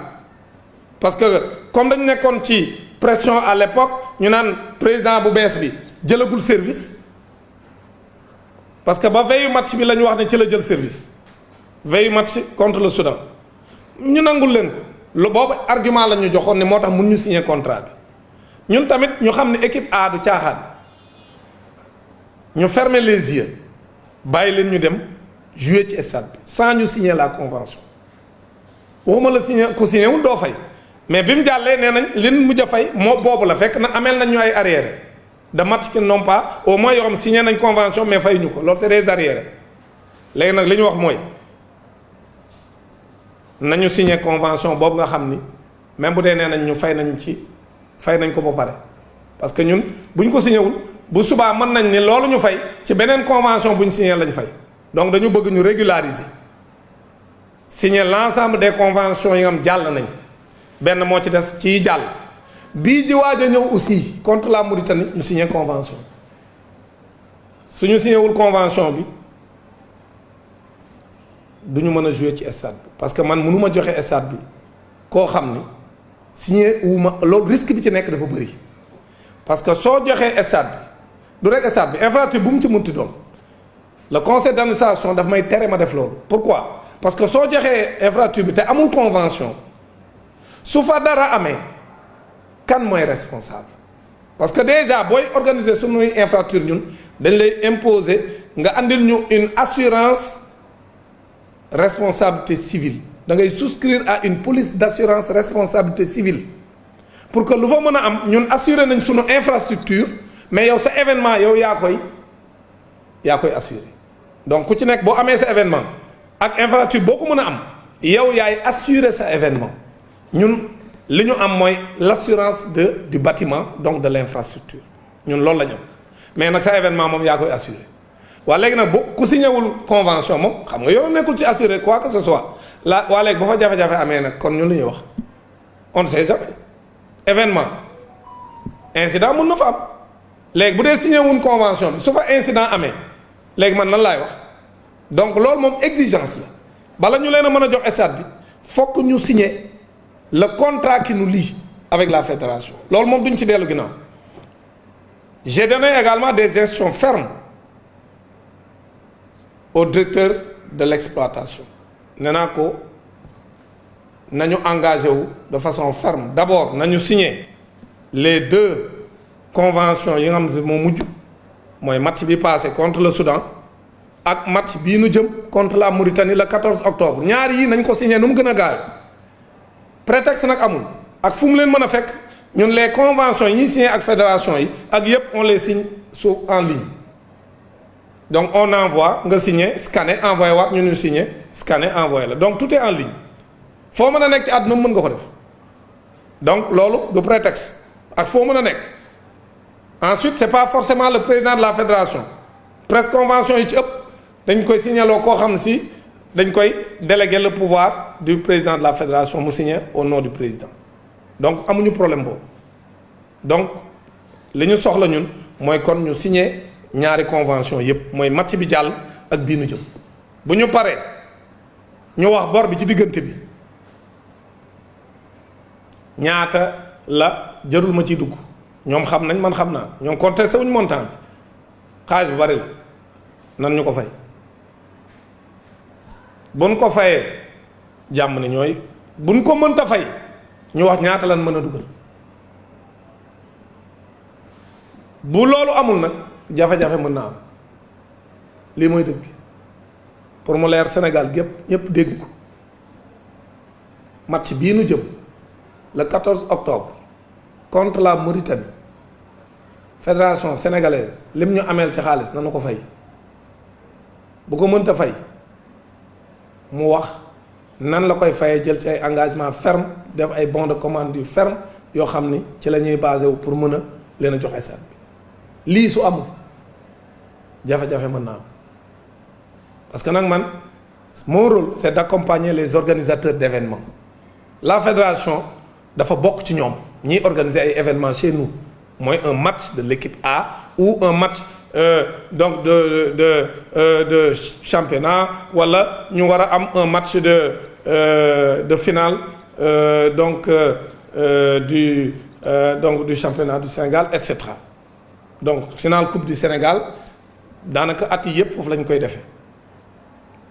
parce que comme dañu nekkoon ci pression à l'époque ñu naan président bu bees bi jëlagul service parce que ba veillu match bi la ñu wax ne ci la jël service veillu match contre le Soudan ñu nangul leen ko lu boobu argument la ñu joxoon ne moo tax mun ñu signé contrat bi ñun tamit ñu xam ne équipe A du caaxaan ñu fermer les yeux bàyyi leen ñu dem jouer ci stade bi sans ñu signer la convention waxuma la signer ku signé wul doo fay mais bi mu jàllee nee nañ lin mujj a fay moo boobu la fekk na ameel nañ ñu ay arriérés de match qui n'ont pas au moins yoo xam signé nañ convention mais fay ñu ko loolu c'est des arriérés léegi nag li ñu wax mooy nañu signé convention boobu nga xam ni même bu dee nee nañ ñu fay nañ ko ba pare parce que ñun bu ñu ko signé wul bu subaa mën nañ ni loolu ñu fay ci beneen convention bu ñu signé lañ fay donc dañu bëgg ñu régulariser signer l'ensemble des conventions yi nga xam jàll nañ benn moo ci des ci jàll bii di waaj a ñëw aussi contre la Mauritanie ñu signé convention suñu signé wul convention bi du ñu mën a jouer ci stade bi parce que man mënuma joxe stade bi koo xam ni signé wuma loolu risque bi ci nekk dafa bëri parce que soo joxee stade bi du rek stade bi infrastructure bu mu ci munti doon le conseil d'administration daf may tere ma def loolu pourquoi parce que soo joxee infrastructure bi te amul convention su fa dara amee kan mooy responsable parce que déjà booy organiser suñuy infrastructure ñun dañ lay imposer nga andil ñu une assurance responsabilité civile da ngay souscrire à une police d'assurance responsabilité civile pour que lu fa mën a am ñun assurer nañ suñu infrastructure mais yow sa événement yow yaa koy assurer donc ku ci nekk boo amee sa événement ak infrastructure boo ko mën a am yow yaay assurer sa événement ñun li ñu am mooy l'assurance du bâtiment donc de l'infrastructure ñun loolu la ñu am mais nag sa événement moom yaa koy assurer waa léegi nag bu ku signéwul convention moom xam nga yow nekkul ci assurer quoi que ce soit la waa léegi ba fa jafe-jafe amee nag kon ñun lu ñuy wax on ne sait jamais événement incident mun na fa am léegi bu dee signéwul convention bi su fa incident amee léegi man lan laay wax donc loolu moom exigence la bala ñu leen a mën a jox stade bi fokk ñu signer le contrat qui nous lie avec la fédération loolu moom duñ ci dellu ginnaaw j'ai donné également des instructions fermes au directeur de l'exploitation nee naa ko nañu engagé wu de façon ferme d'abord nañu signer les 2 conventions yi nga xam ne moo mujj mooy match bi passé contre le Soudan ak match bii nu jëm contre la Mauritanie le 14 octobre ñaar yii nañ ko signer nu mu gën a gaaw prétexte nag amul ak fu mu leen mën a fekk ñun les conventions yi ñuy signé ak fédération yi ak yépp on les signe en ligne donc on envoie nga signer scanner envoyé waat ñu signer scanner envoyé la donc tout est en ligne foo mën a nekk ci àdduna mën nga ko def donc loolu du prétexte ak foo mën a nekk ensuite c'est pas forcément le président de la fédération presque convention yi ci ëpp dañ koy signaloo koo xam ne si dañ koy déléguer le pouvoir du président de la fédération mu signer au nom du président donc amuñu problème boobu donc li ñu soxla ñun mooy kon ñu signer ñaari convention yépp mooy match bi jàll ak bii nu jëm bu ñu paree ñu wax bor bi ci diggante bi ñaata la jarul ma ciy dugg ñoom xam nañ man xam naa ñoom contesté wuñ montant bi xaalis bu bari la nan ñu ko fay buñ ko fayee jàmm ne ñooy buñ ko mënta fay ñu wax ñaata lan mën a dugal bu loolu amul nag jafe-jafe mën naa am lii mooy dëgg pour mu leer Sénégal gépp ñépp dégg ko match bii nu jëm le 14 octobre contre la Mauritanie fédération sénégalaise lim ñu ameel ci xaalis nanu ko fay bu ko mënta fay mu wax nan la koy fayee jël ci ay engagement ferme def ay bons de commande yu ferme yoo xam ni ci la ñuy basé wu pour mën a leen a jox stade bi lii su amul jafe-jafe mën naa am parce que nag man mon rôle c'est d'accompagner les organisateurs d'événements la fédération dafa bokk ci ñoom ñiy organiser ay événements chez nous mooy un match de l'équipe A ou un match donc de championnat wala ñu war a am un match de finale donc du championnat du Sénégal et cetera donc finale coupe du Sénégal daanaka at yi yëpp foofu lañ koy defee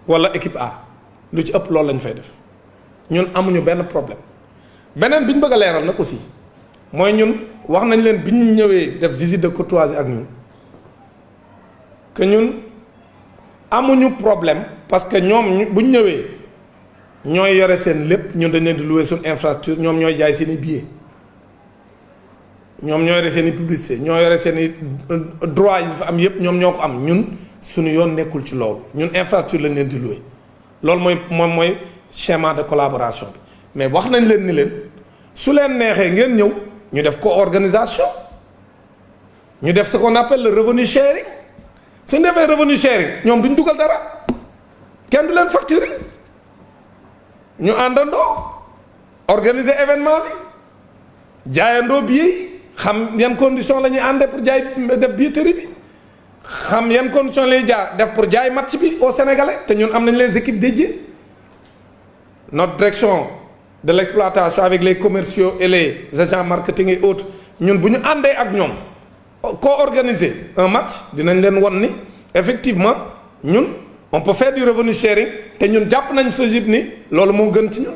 wala équipe A lu ci ëpp loolu lañ fay def ñun amuñu benn problème beneen bi ñu bëgg a leeral nag aussi mooy ñun wax nañ leen bi ñu ñëwee def visite de courtoisie ak ñun que ñun amuñu problème parce que ñoom bu ñu ñëwee ñooy yore seen lépp ñun dañ leen di louer suñu infrastructure ñoom ñooy jaay seen i billets ñoom ñoo yore seen i publicité ñoo yore seen i droit yi fa am yépp ñoom ñoo ko am ñun suñu yoon nekkul ci loolu ñun infrastructure lañ leen di louer loolu mooy schéma de collaboration bi mais wax nañ leen ni leen su leen neexee ngeen ñëw ñu def co-organisation ñu def ce qu'on appelle le revenu sharing suñu defee revenu sharing ñoom duñ dugal dara kenn du leen facturer ñu àndandoo organiser événement bi jaayandoo billets yi xam yan condition la ñuy àndee pour jaay def billetterie bi xam yan condition lay jaar def pour jaay match bi au Sénégalais te ñun am nañ les équipes dédiées notre direction de l'exploitation avec les commerciaux et les agents marketing et autres ñun bu ñu àndee ak ñoom co-organiser un match dinañ leen won ni effectivement ñun on peut faire du revenu sharing te ñun jàpp nañ SOGIP ni loolu moo gën ci ñun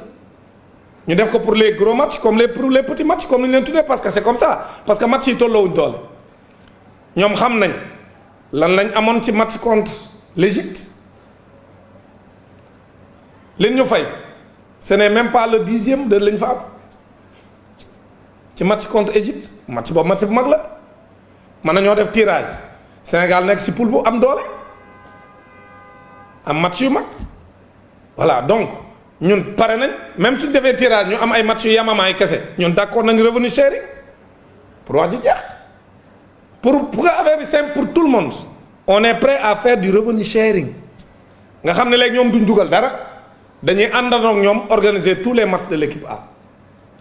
ñu def ko pour les gros matchs comme pour les petits matchs comme ni ñu leen tuddee parce que c'est comme ça parce que match yi tolloowuñ doole ñoom xam nañ lan lañ amoon ci match contre l'Égypte leen ñu fay ce n'est même pas le 10e de lañ fa am ci match contre Égypte match boobu match bu mag la mën nañoo def tirage Sénégal nekk ci poule bu am doole am match yu mag voilà donc ñun pare nañ même suñ defee tirage ñu am ay match yu yamamaay kese ñun d'accord nañ revenu sharing pour wax ji jeex pour affaire bi simple pour tout le monde on est prêt à faire du revenu sharing nga xam ne léegi ñoom duñ dugal dara dañuy àndandoo ak ñoom organiser tous les matchs de l'équipe A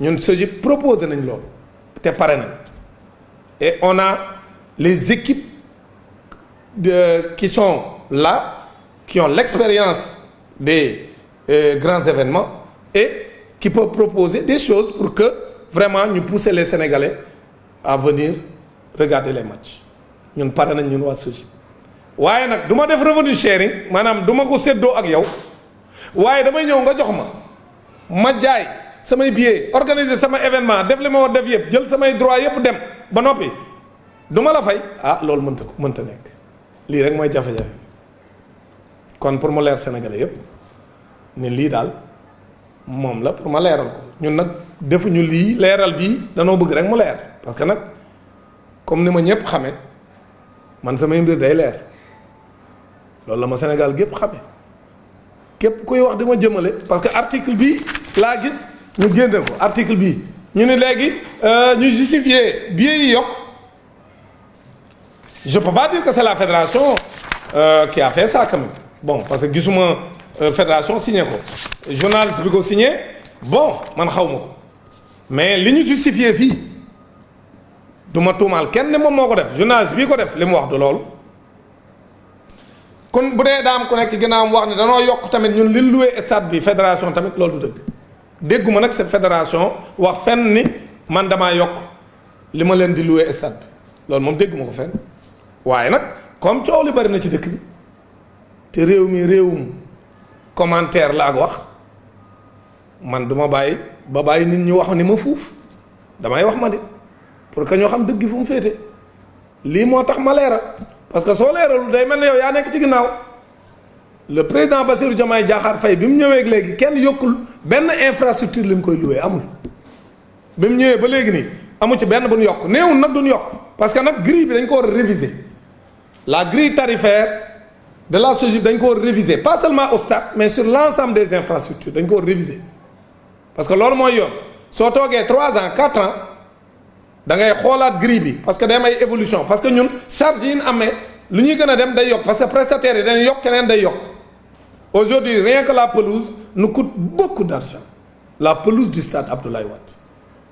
ñun SOGIP proposé nañ loolu te pare nañ et on a les équipes qui sont là qui ont l'expérience des grands événements et qui peuvent proposer des choses pour que vraiment ñu pousser les Sénégalais à venir regarder les matchs ñun pare nañ ñun waa SOGIP waaye nag du ma def revenu sharing maanaam du ma ko séddoo ak yow waaye damay ñëw nga jox ma jaay samay billets organiser sama événement def li ma war def yëpp jël samay droit yëpp dem ba noppi du ma la fay loolu mënta nekk lii rek mooy jafe-jafe kon pour mu leer Sénégalais yëpp ne lii daal moom la pour ma leeral ko ñun nag defuñu lii leeral bii danoo bëgg rek mu leer parce que nag comme ni ma ñëpp xame man samay mbir day leer loolu la ma Sénégal gépp xame képp kuy wax di ma jëmale parce que article bi laa gis ñu génne ko article bi ñu ne léegi ñu justifier billets yi yokk je peux pas dire que c'est la fédération qui a fait ça quand même bon parce que gisuma fédération signé ko journaliste bi ko signé bon man xaw ma ko mais li ñu justifié fii du ma tuumaal kenn ne moom moo ko def journaliste bii ko def li mu wax du loolu kon bu dee daam ku nekk ci ginnaawam wax ne danoo yokk tamit ñun li loué stade bi fédération tamit loolu du dëgg dégguma nag cette fédération wax fenn ni man damaa yokk li ma leen di loué stade bi loolu moom dégg ma ko fenn waaye nag comme coow li bari na ci dëkk bi te réew mi réewum commentaire la ak wax man du ma bàyyi ba bàyyi nit ñu wax ni ma fuuf damay wax ma di pour que ñoo xam dëgg fu mu féete lii moo tax ma leeral parce que soo leeralul day mel ne yow yaa nekk ci ginnaaw le président Bassirou Diomaye Diakhar Faye bi mu ñëwee léegi kenn yokkul benn infrastructure li mu koy loué amul bi mu ñëwee ba léegi nii amu ci benn bu ñu yokk néewul nag duñ yokk parce que nag grille bi dañ ko war a réviser la grille tarifaire de la SOGIP dañ ko war a réviser pas seulement au stade mais sur l'ensemble des infrastructures dañ ko war a réviser parce que loolu mooy yoon soo toogee 3 ans 4 ans da ngay xoolaat grille bi parce que day am ay évolution parce que ñun charge yi ñu amee lu ñuy gën a dem day yokk parce que prestataires yi dañuy yokk keneen day yokk aujourd'hui rien que la pelouse nous coûte beaucoup d'argent la pelouse du stade Abdoulaye Wade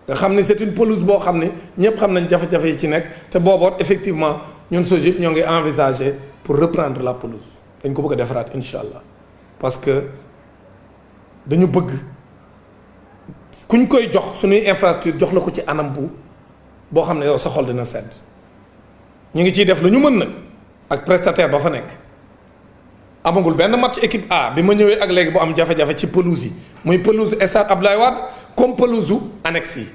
nga xam ni c'est une pelouse boo xam ni ñëpp xam nañ jafe-jafe yi ci nekk te booboot effectivement ñun SOGIP ñoo ngi envisager pour reprendre la pelouse dañ ko bëgg a defaraat incha allah parce que dañu bëgg kuñ koy jox suñuy infrastructure jox la ko ci anam bu boo xam ne yow sa xol dina sedd ñu ngi ciy def lu ñu mën nag ak prestataire ba fa nekk amagul benn match équipe A bi ma ñëwee ak léegi bu am jafe-jafe ci pelouse yi muy pelouse stade Abdoulaye Wade comme pelouse u annexe yi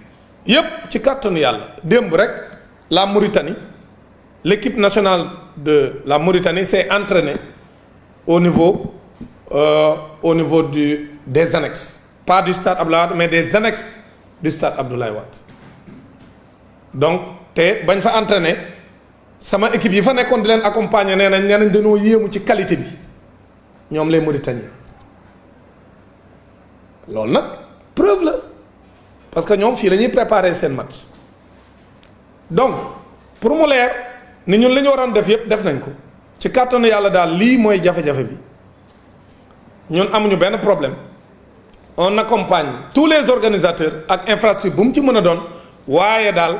yépp ci kàttanu yàlla démb rek la Mauritanie l'équipe nationale de la Mauritanie s'est entraînée au niveau des annexes pas du stade Abdoulaye Wade mais des annexes du stade Abdoulaye Wade donc te bañ fa entraîner sama équipe yi fa nekkoon di leen accompagner nee nañ dañoo yéemu ci qualité bi ñoom les Mauritaniens loolu nag preuve la parce que ñoom fii la ñuy préparer seen match donc pour mu leer ni ñun li ñu waroon def yépp def nañ ko ci kàttanu yàlla daal lii mooy jafe-jafe bi ñun amuñu benn problème on accompagne tous les organisateurs ak infrastructure bu mu ci mën a doon waaye daal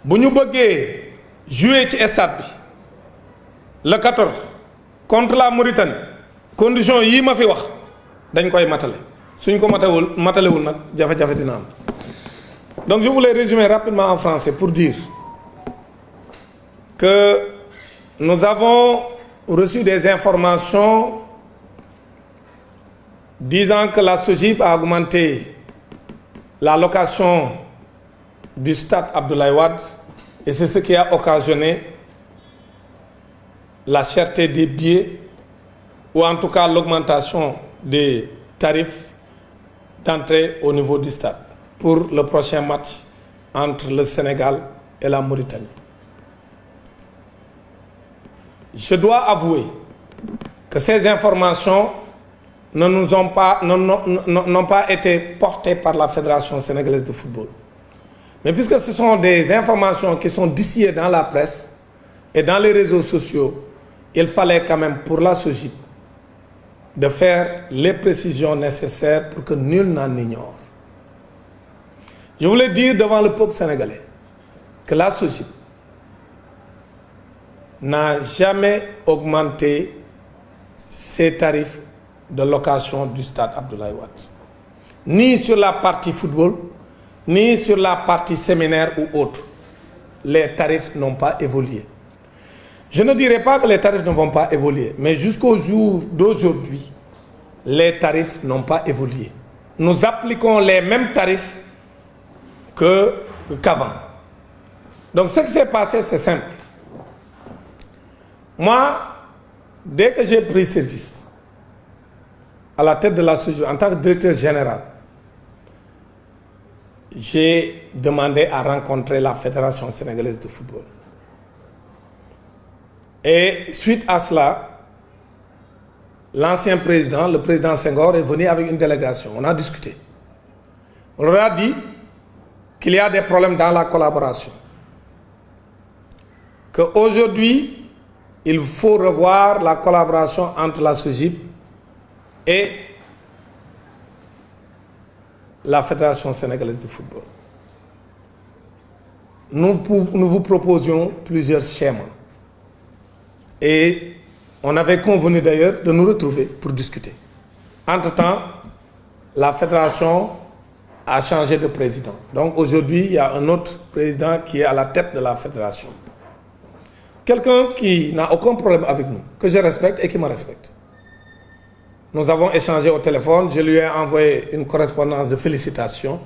bu ñu bëggee jouer ci stade bi le 14 contre la Mauritanie condition yii ma fi wax dañ koy matale suñ ko matalewul nag jafe-jafe dina am donc je voulais résumer rapidement en français pour dire que nous avons reçu des informations disant que la SOGIP a augmenté la location du stade Abdoulaye Wade et c'est ce qui a occasionné la cherté des billets ou en tout cas l'augmentation des tarifs d'entrée au niveau du stade pour le prochain match entre le Sénégal et la Mauritanie. Je dois avouer que ces informations n'ont pas été portées par la Fédération sénégalaise de football. Mais puisque ce sont des informations qui sont distillées dans la presse et dans les réseaux sociaux, il fallait quand même pour la SOGIP de faire les précisions nécessaires pour que nul n'en ignore. Je voulais dire devant le peuple sénégalais que la SOGIP n'a jamais augmenté ses tarifs de location du stade Abdoulaye Wade, ni sur la partie football, ni sur la partie séminaire ou autre. Les tarifs n'ont pas évolué. Je ne dirais pas que les tarifs ne vont pas évoluer, mais jusqu'au jour d'aujourd'hui, les tarifs n'ont pas évolué. Nous appliquons les mêmes tarifs qu'avant. Donc ce qui s'est passé, c'est simple. Moi, dès que j'ai pris service à la tête de la SOGIP en tant que directeur général, j'ai demandé à rencontrer la Fédération sénégalaise de football. Et suite à cela, l'ancien président, le président Senghor, est venu avec une délégation. On a discuté. On leur a dit qu'il y a des problèmes dans la collaboration. Qu'aujourd'hui, il faut revoir la collaboration entre la SOGIP et la Fédération sénégalaise de football. Nous vous proposions plusieurs schémas. Et on avait convenu d'ailleurs de nous retrouver pour discuter. Entre-temps, la Fédération a changé de président. Donc aujourd'hui, il y a un autre président qui est à la tête de la fédération. Quelqu'un qui n'a aucun problème avec nous, que je respecte et qui me respecte. Nous avons échangé au téléphone, je lui ai envoyé une correspondance de félicitations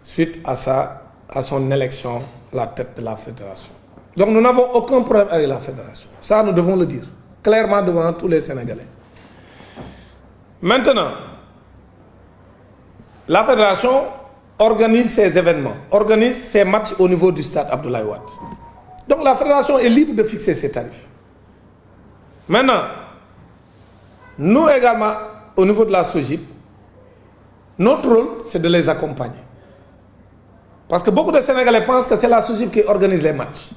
suite à son élection à la tête de la fédération. Donc nous n'avons aucun problème avec la fédération. Ça, nous devons le dire clairement devant tous les Sénégalais. Maintenant, la fédération organise ses événements, organise ses matchs au niveau du stade Abdoulaye Wade. Donc la fédération est libre de fixer ses tarifs. Maintenant, nous également, au niveau de la SOGIP, notre rôle, c'est de les accompagner. Parce que beaucoup de Sénégalais pensent que c'est la SOGIP qui organise les matchs.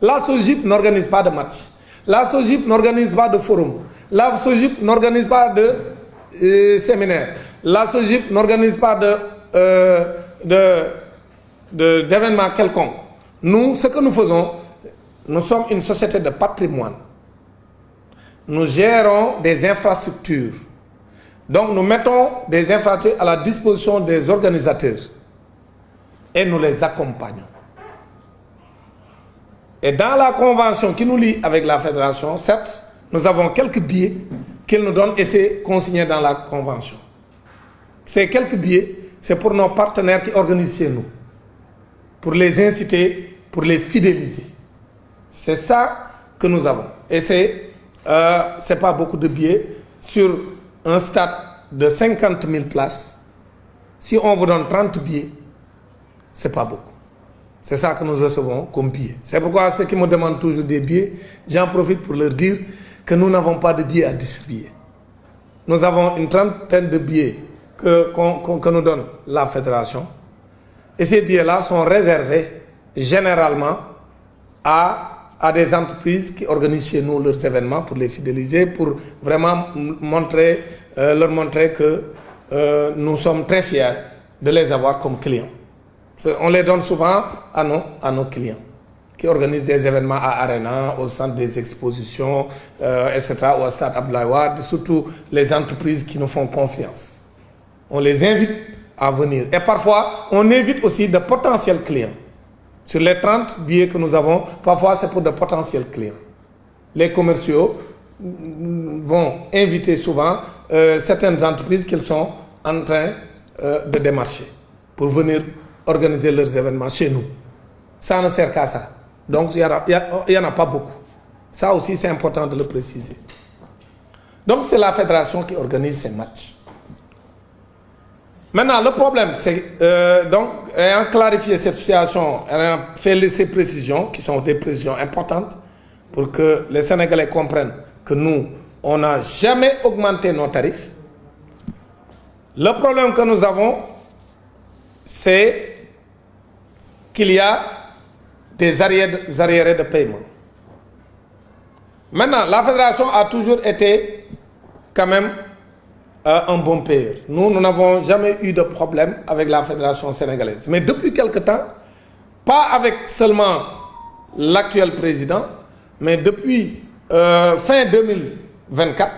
La SOGIP n'organise pas de matchs. La SOGIP n'organise pas de forums. La SOGIP n'organise pas de séminaires. La SOGIP n'organise pas d'événements quelconques. Nous, ce que nous faisons, nous sommes une société de patrimoine. Nous gérons des infrastructures. Donc nous mettons des infrastructures à la disposition des organisateurs. Et nous les accompagnons. Et dans la convention qui nous lie avec la fédération, certes, nous avons quelques billets qu'ils nous donnent et c'est consigné dans la convention. Ces quelques billets, c'est pour nos partenaires qui organisent chez nous. Pour les inciter, pour les fidéliser. C'est ça que nous avons. Et c'est pas beaucoup de billets sur un stade de 50 000 places. Si on vous donne 30 billets, c'est pas beaucoup. C'est ça que nous recevons comme billets. C'est pourquoi ceux qui me demandent toujours des billets, j'en profite pour leur dire que nous n'avons pas de billets à distribuer. Nous avons une trentaine de billets que nous donne la fédération. Et ces billets-là sont réservés généralement à des entreprises qui organisent chez nous leurs événements pour les fidéliser, pour vraiment leur montrer que nous sommes très fiers de les avoir comme clients. On les donne souvent à nos clients qui organisent des événements à Arena, au centre des expositions, etc., au stade Abdoulaye Wade, surtout les entreprises qui nous font confiance. On les invite à venir. Et parfois, on invite aussi de potentiels clients. Sur les 30 billets que nous avons, parfois c'est pour de potentiels clients. Les commerciaux vont inviter souvent certaines entreprises qu'ils sont en train de démarcher pour venir organiser leurs événements chez nous. Ça ne sert qu'à ça. Donc il n'y en a pas beaucoup. Ça aussi c'est important de le préciser. Donc c'est la fédération qui organise ces matchs. Maintenant, le problème, c'est donc, ayant clarifié cette situation, ayant fait ces précisions, qui sont des précisions importantes, pour que les Sénégalais comprennent que nous, on n'a jamais augmenté nos tarifs. Le problème que nous avons, c'est qu'il y a des arriérés de paiement. Maintenant, la fédération a toujours été quand même un bon payeur. Nous n'avons jamais eu de problème avec la fédération sénégalaise. Mais depuis quelque temps, pas avec seulement l'actuel président, mais depuis fin 2024,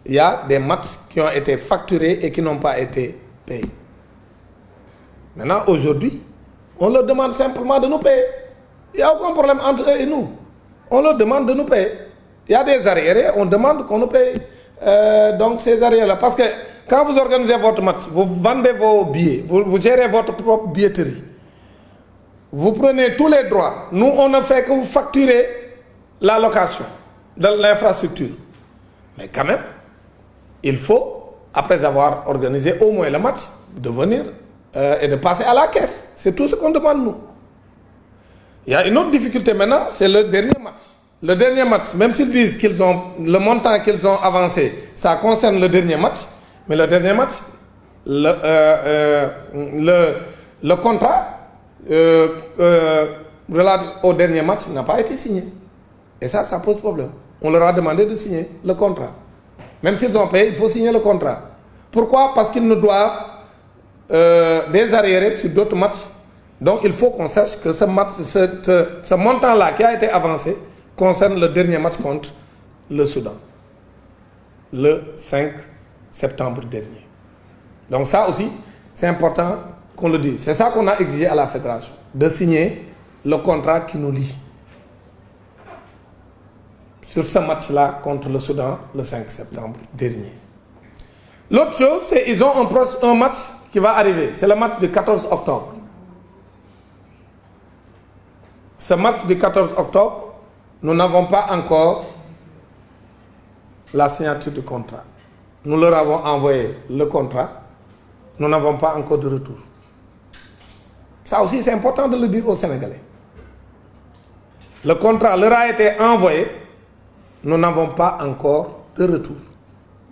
il y a des matchs qui ont été facturés et qui n'ont pas été payés. Maintenant, aujourd'hui, on leur demande simplement de nous payer. Il n'y a aucun problème entre eux et nous. On leur demande de nous payer. Il y a des arriérés, on demande qu'on nous paye. Donc ces arrières-là, parce que quand vous organisez votre match, vous vendez vos billets, vous gérez votre propre billetterie, vous prenez tous les droits. Nous, on ne fait que vous facturer la location de l'infrastructure. Mais quand même, il faut, après avoir organisé au moins le match, de venir et de passer à la caisse. C'est tout ce qu'on demande nous. Il y a une autre difficulté maintenant, c'est le dernier match. Le dernier match, même s'ils disent qu'ils ont le montant qu'ils ont avancé, ça concerne le dernier match, mais le dernier match, le contrat relatif au dernier match n'a pas été signé. Et ça pose problème. On leur a demandé de signer le contrat. Même s'ils ont payé, il faut signer le contrat. Pourquoi? Parce qu'ils nous doivent des arriérés sur d'autres matchs. Donc il faut qu'on sache que ce match, ce montant-là qui a été avancé, concerne le dernier match contre le Soudan, le 5 septembre dernier. Donc ça aussi, c'est important qu'on le dise. C'est ça qu'on a exigé à la fédération, de signer le contrat qui nous lie sur ce match-là contre le Soudan le 5 septembre dernier. L'autre chose, c'est qu'ils ont un match qui va arriver. C'est le match du 14 octobre. Ce match du 14 octobre, nous n'avons pas encore la signature du contrat. Nous leur avons envoyé le contrat. Nous n'avons pas encore de retour. Ça aussi, c'est important de le dire aux Sénégalais. Le contrat leur a été envoyé. Nous n'avons pas encore de retour.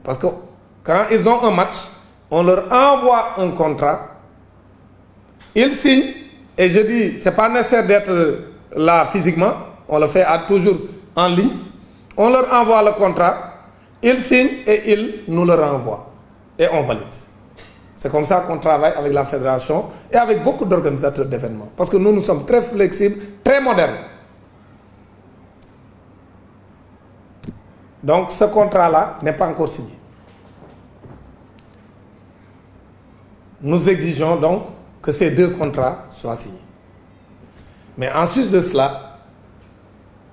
Parce que quand ils ont un match, on leur envoie un contrat. Ils signent. Et je dis, ce n'est pas nécessaire d'être là physiquement. On le fait toujours en ligne. On leur envoie le contrat. Ils signent et ils nous le renvoient. Et on valide. C'est comme ça qu'on travaille avec la fédération et avec beaucoup d'organisateurs d'événements. Parce que nous sommes très flexibles, très modernes. Donc ce contrat-là n'est pas encore signé. Nous exigeons donc que ces deux contrats soient signés. Mais en sus de cela,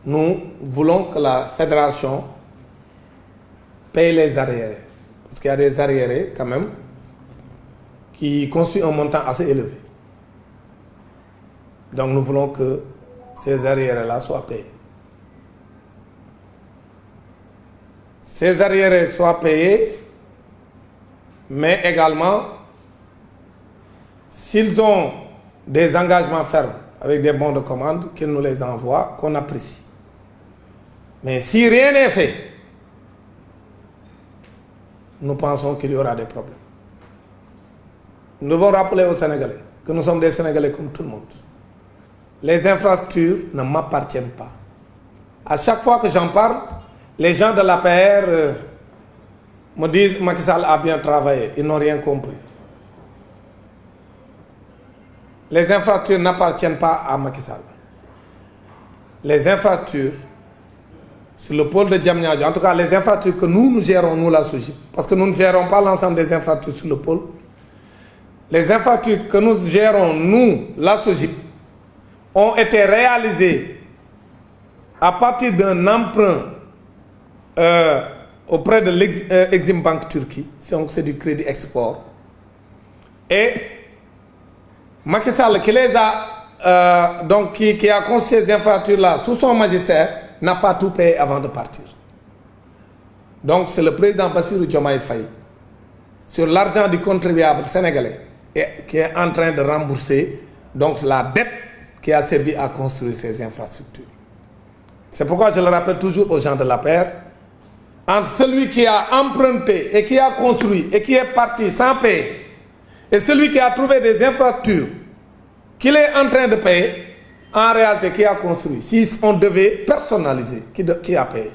nous voulons que la fédération paye les arriérés. Parce qu'il y a des arriérés quand même qui constituent un montant assez élevé. Donc nous voulons que ces arriérés-là soient payés. Ces arriérés soient payés, mais également, s'ils ont des engagements fermes avec des bons de commande, qu'ils nous les envoient, qu'on apprécie. Mais si rien n'est fait, nous pensons qu'il y aura des problèmes. Nous devons rappeler aux Sénégalais que nous sommes des Sénégalais comme tout le monde. Les infrastructures ne m'appartiennent pas. À chaque fois que j'en parle, les gens de l'APR me disent Macky Sall a bien travaillé, ils n'ont rien compris. Les infrastructures n'appartiennent pas à Macky Sall. Les infrastructures sur le pôle de Diamniadio, en tout cas les infrastructures que nous gérons, nous la SOGIP, parce que nous ne gérons pas l'ensemble des infrastructures sur le pôle. Les infrastructures que nous gérons, nous, la SOGIP, ont été réalisées à partir d'un emprunt auprès de l'Exim Bank Turquie, c'est du crédit export. Et Macky Sall, qui a construit ces infrastructures-là sous son magistère, n'a pas tout payé avant de partir. Donc c'est le président Bassirou Diomaye Faye, sur l'argent du contribuable sénégalais, qui est en train de rembourser donc, la dette qui a servi à construire ces infrastructures. C'est pourquoi je le rappelle toujours aux gens de la paix, entre celui qui a emprunté et qui a construit et qui est parti sans payer, et celui qui a trouvé des infrastructures qu'il est en train de payer, en réalité, qui a construit. Si on devait personnaliser, qui a payé?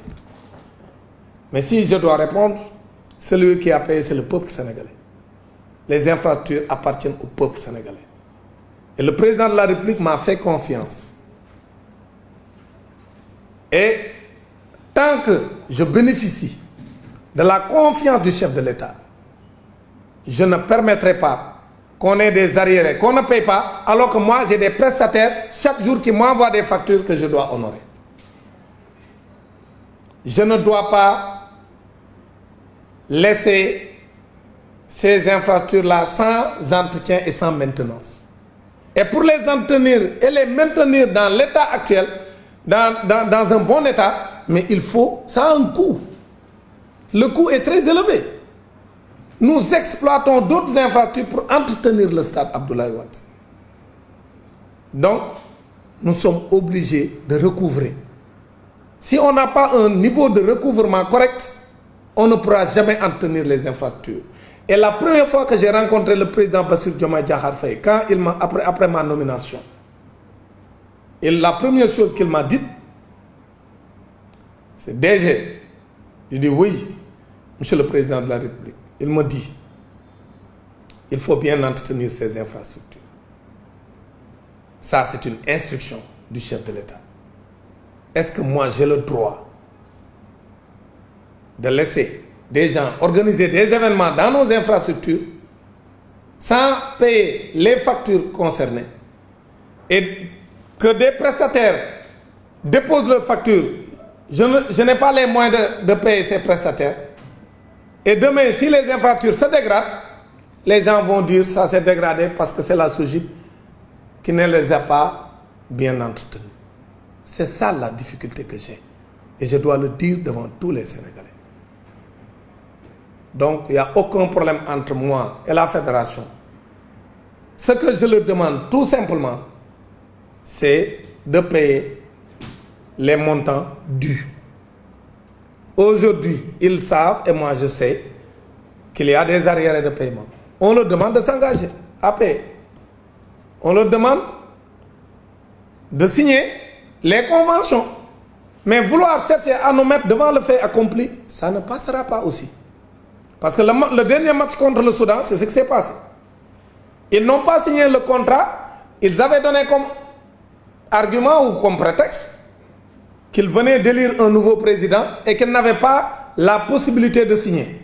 Mais si je dois répondre, celui qui a payé, c'est le peuple sénégalais. Les infrastructures appartiennent au peuple sénégalais. Et le président de la République m'a fait confiance. Et tant que je bénéficie de la confiance du chef de l'État, je ne permettrai pas qu'on ait des arriérés, qu'on ne paye pas, alors que moi j'ai des prestataires chaque jour qui m'envoient des factures que je dois honorer. Je ne dois pas laisser ces infrastructures-là sans entretien et sans maintenance. Et pour les entretenir et les maintenir dans l'état actuel, dans un bon état, mais il faut, ça a un coût. Le coût est très élevé. Nous exploitons d'autres infrastructures pour entretenir le stade Abdoulaye Wade. Donc, nous sommes obligés de recouvrer. Si on n'a pas un niveau de recouvrement correct, on ne pourra jamais entretenir les infrastructures. Et la première fois que j'ai rencontré le président Bassirou Diomaye Diakhar Faye, quand après ma nomination, et la première chose qu'il m'a dit, c'est DG. Je dis oui, monsieur le président de la République. Il me dit, il faut bien entretenir ces infrastructures. Ça, c'est une instruction du chef de l'État. Est-ce que moi, j'ai le droit de laisser des gens organiser des événements dans nos infrastructures sans payer les factures concernées et que des prestataires déposent leurs factures, je n'ai pas les moyens de payer ces prestataires. Et demain, si les infrastructures se dégradent, les gens vont dire que ça s'est dégradé parce que c'est la SOGIP qui ne les a pas bien entretenus. C'est ça la difficulté que j'ai. Et je dois le dire devant tous les Sénégalais. Donc, il n'y a aucun problème entre moi et la fédération. Ce que je leur demande tout simplement, c'est de payer les montants dus. Aujourd'hui, ils savent, et moi je sais, qu'il y a des arriérés de paiement. On leur demande de s'engager à payer. On leur demande de signer les conventions. Mais vouloir chercher à nous mettre devant le fait accompli, ça ne passera pas aussi. Parce que le dernier match contre le Soudan, c'est ce qui s'est passé. Ils n'ont pas signé le contrat, ils avaient donné comme argument ou comme prétexte qu'ils venaient d'élire un nouveau président et qu'ils n'avaient pas la possibilité de signer.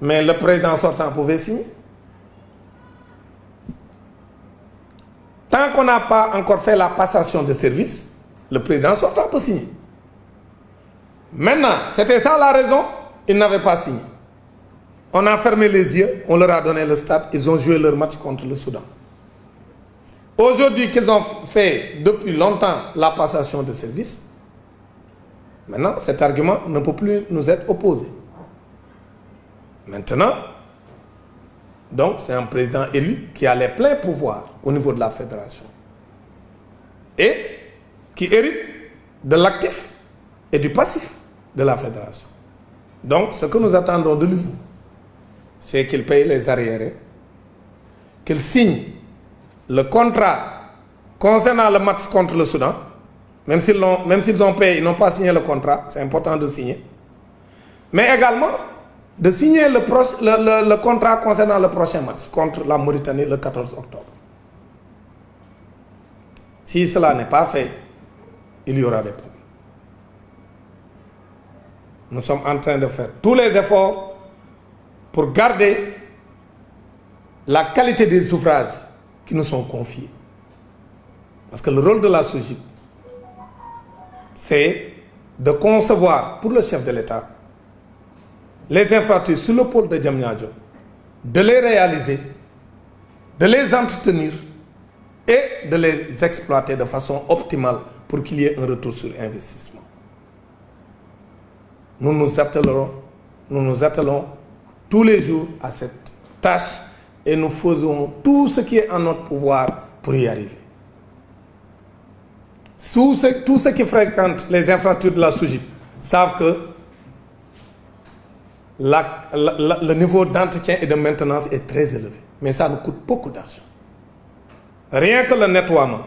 Mais le président sortant pouvait signer. Tant qu'on n'a pas encore fait la passation de service, le président sortant peut signer. Maintenant, c'était ça la raison, ils n'avaient pas signé. On a fermé les yeux, on leur a donné le stade, ils ont joué leur match contre le Soudan. Aujourd'hui qu'ils ont fait depuis longtemps la passation de service, maintenant cet argument ne peut plus nous être opposé. Maintenant, donc c'est un président élu qui a les pleins pouvoirs au niveau de la fédération et qui hérite de l'actif et du passif de la fédération. Donc ce que nous attendons de lui, c'est qu'il paye les arriérés, qu'il signe le contrat concernant le match contre le Soudan, même s'ils ont payé, ils n'ont pas signé le contrat, c'est important de signer, mais également de signer le contrat concernant le prochain match contre la Mauritanie le 14 octobre. Si cela n'est pas fait, il y aura des problèmes. Nous sommes en train de faire tous les efforts pour garder la qualité des ouvrages qui nous sont confiés. Parce que le rôle de la SOGIP, c'est de concevoir pour le chef de l'État les infrastructures sur le pôle de Diamniadio, de les réaliser, de les entretenir et de les exploiter de façon optimale pour qu'il y ait un retour sur investissement. Nous nous attelons tous les jours à cette tâche et nous faisons tout ce qui est en notre pouvoir pour y arriver. Tous ceux qui fréquentent les infrastructures de la SOGIP savent que le niveau d'entretien et de maintenance est très élevé. Mais ça nous coûte beaucoup d'argent. Rien que le nettoiement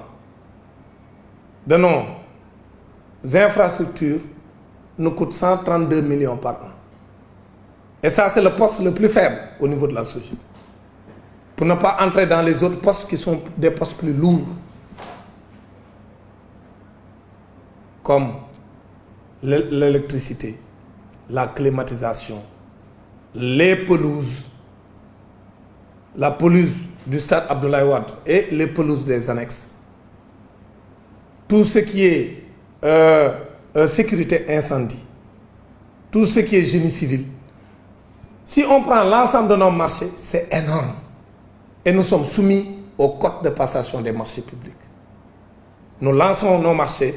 de nos infrastructures nous coûte 132 millions par an. Et ça, c'est le poste le plus faible au niveau de la SOGIP. Pour ne pas entrer dans les autres postes qui sont des postes plus lourds. Comme l'électricité, la climatisation, les pelouses, la pelouse du stade Abdoulaye Wade et les pelouses des annexes. Tout ce qui est sécurité incendie, tout ce qui est génie civil. Si on prend l'ensemble de nos marchés, c'est énorme. Et nous sommes soumis au code de passation des marchés publics. Nous lançons nos marchés,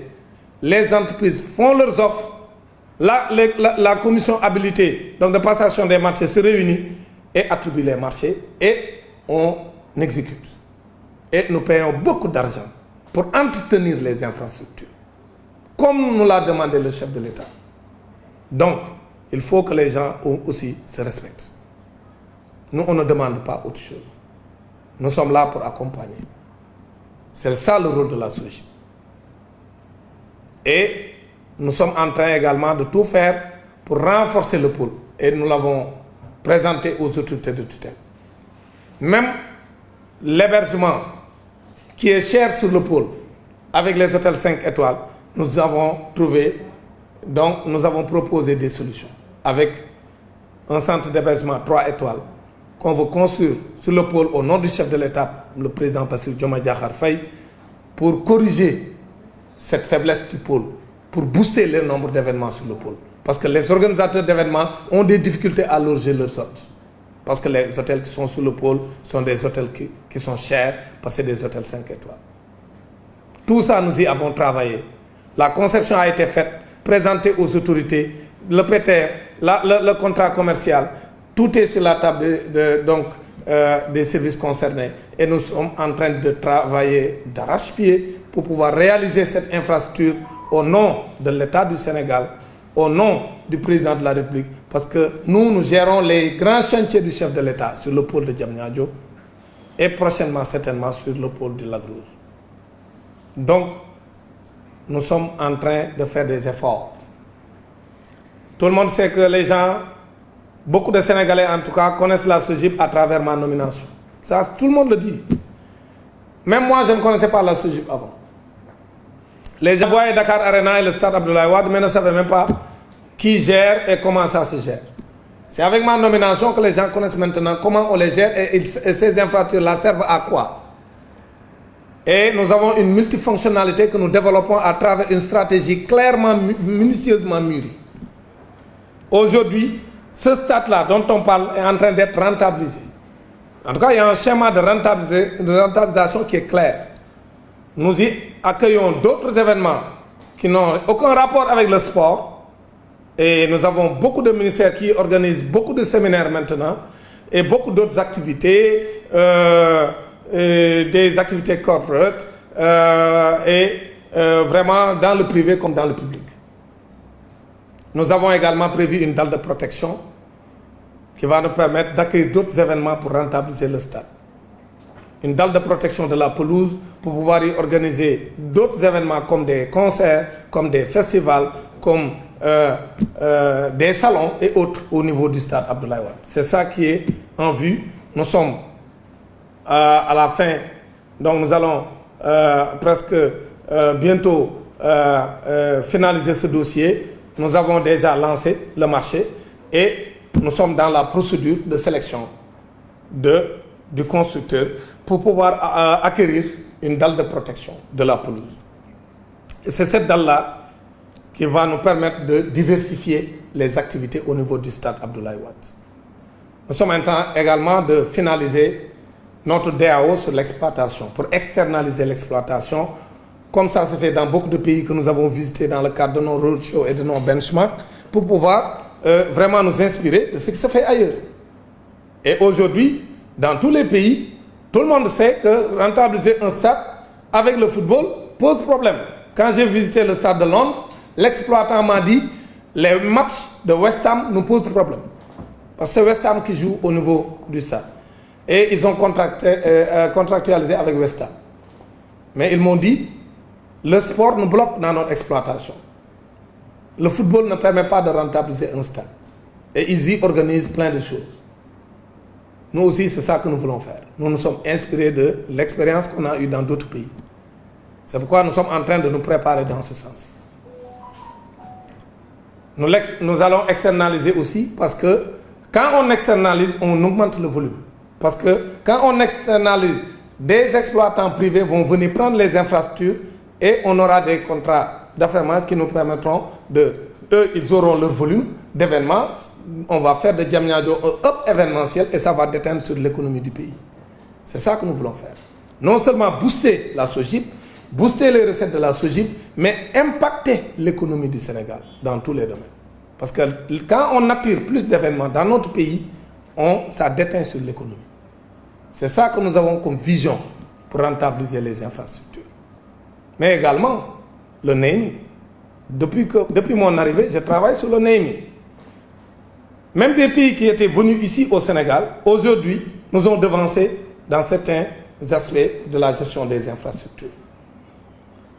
les entreprises font leurs offres, la commission habilitée donc de passation des marchés se réunit et attribue les marchés et on exécute. Et nous payons beaucoup d'argent pour entretenir les infrastructures, comme nous l'a demandé le chef de l'État. Donc, il faut que les gens aussi se respectent. Nous, on ne demande pas autre chose. Nous sommes là pour accompagner. C'est ça le rôle de la SOGIP. Et nous sommes en train également de tout faire pour renforcer le pôle. Et nous l'avons présenté aux autorités de tutelle. Même l'hébergement qui est cher sur le pôle, avec les hôtels 5 étoiles, nous avons proposé des solutions. Avec un centre d'hébergement 3 étoiles qu'on veut construire sur le pôle au nom du chef de l'État, le président Bassirou Diomaye Diakhar Faye, pour corriger cette faiblesse du pôle, pour booster le nombre d'événements sur le pôle. Parce que les organisateurs d'événements ont des difficultés à loger leurs hôtes. Parce que les hôtels qui sont sur le pôle sont des hôtels qui sont chers, parce que c'est des hôtels 5 étoiles. Tout ça, nous y avons travaillé. La conception a été faite, présentée aux autorités, le PTF, le contrat commercial, tout est sur la table des services concernés. Et nous sommes en train de travailler d'arrache-pied pour pouvoir réaliser cette infrastructure au nom de l'État du Sénégal, au nom du président de la République, parce que nous gérons les grands chantiers du chef de l'État sur le pôle de Diamniadio et prochainement, certainement, sur le pôle du Lac Rose. Donc, nous sommes en train de faire des efforts. Tout le monde sait que les gens, beaucoup de Sénégalais en tout cas, connaissent la SOGIP à travers ma nomination. Ça, tout le monde le dit. Même moi, je ne connaissais pas la SOGIP avant. Les gens voyaient Dakar Arena et le stade Abdoulaye Wade, mais ne savaient même pas qui gère et comment ça se gère. C'est avec ma nomination que les gens connaissent maintenant comment on les gère et ces infrastructures-là servent à quoi. Et nous avons une multifonctionnalité que nous développons à travers une stratégie clairement, minutieusement mûrie. Aujourd'hui, ce stade-là dont on parle est en train d'être rentabilisé. En tout cas, il y a un schéma de rentabilisation qui est clair. Nous y accueillons d'autres événements qui n'ont aucun rapport avec le sport. Et nous avons beaucoup de ministères qui organisent beaucoup de séminaires maintenant et beaucoup d'autres activités, des activités corporate vraiment dans le privé comme dans le public. Nous avons également prévu une dalle de protection qui va nous permettre d'accueillir d'autres événements pour rentabiliser le stade. Une dalle de protection de la pelouse pour pouvoir y organiser d'autres événements comme des concerts, comme des festivals, comme des salons et autres au niveau du stade Abdoulaye Wade. C'est ça qui est en vue. Nous sommes à la fin, donc nous allons presque bientôt finaliser ce dossier. Nous avons déjà lancé le marché et nous sommes dans la procédure de sélection du constructeur pour pouvoir acquérir une dalle de protection de la pelouse. Et c'est cette dalle-là qui va nous permettre de diversifier les activités au niveau du stade Abdoulaye Wade. Nous sommes en train également de finaliser notre DAO sur l'exploitation, pour externaliser l'exploitation, comme ça se fait dans beaucoup de pays que nous avons visités dans le cadre de nos roadshows et de nos benchmarks, pour pouvoir vraiment nous inspirer de ce qui se fait ailleurs. Et aujourd'hui, dans tous les pays, tout le monde sait que rentabiliser un stade avec le football pose problème. Quand j'ai visité le stade de Londres, l'exploitant m'a dit les matchs de West Ham nous posent problème. Parce que c'est West Ham qui joue au niveau du stade. Et ils ont contractualisé avec West Ham. Mais ils m'ont dit, le sport nous bloque dans notre exploitation. Le football ne permet pas de rentabiliser un stade. Et ils y organisent plein de choses. Nous aussi, c'est ça que nous voulons faire. Nous nous sommes inspirés de l'expérience qu'on a eue dans d'autres pays. C'est pourquoi nous sommes en train de nous préparer dans ce sens. Nous allons externaliser aussi parce que quand on externalise, on augmente le volume. Parce que quand on externalise, des exploitants privés vont venir prendre les infrastructures et on aura des contrats d'affermage qui nous permettront eux, ils auront leur volume d'événements. On va faire de Diamniadio un hub événementiel et ça va déteindre sur l'économie du pays. C'est ça que nous voulons faire. Non seulement booster la SOGIP, booster les recettes de la SOGIP, mais impacter l'économie du Sénégal dans tous les domaines. Parce que quand on attire plus d'événements dans notre pays, ça déteint sur l'économie. C'est ça que nous avons comme vision pour rentabiliser les infrastructures. Mais également, le naming. Depuis mon arrivée, je travaille sur le naming. Même des pays qui étaient venus ici au Sénégal, aujourd'hui, nous ont devancé dans certains aspects de la gestion des infrastructures.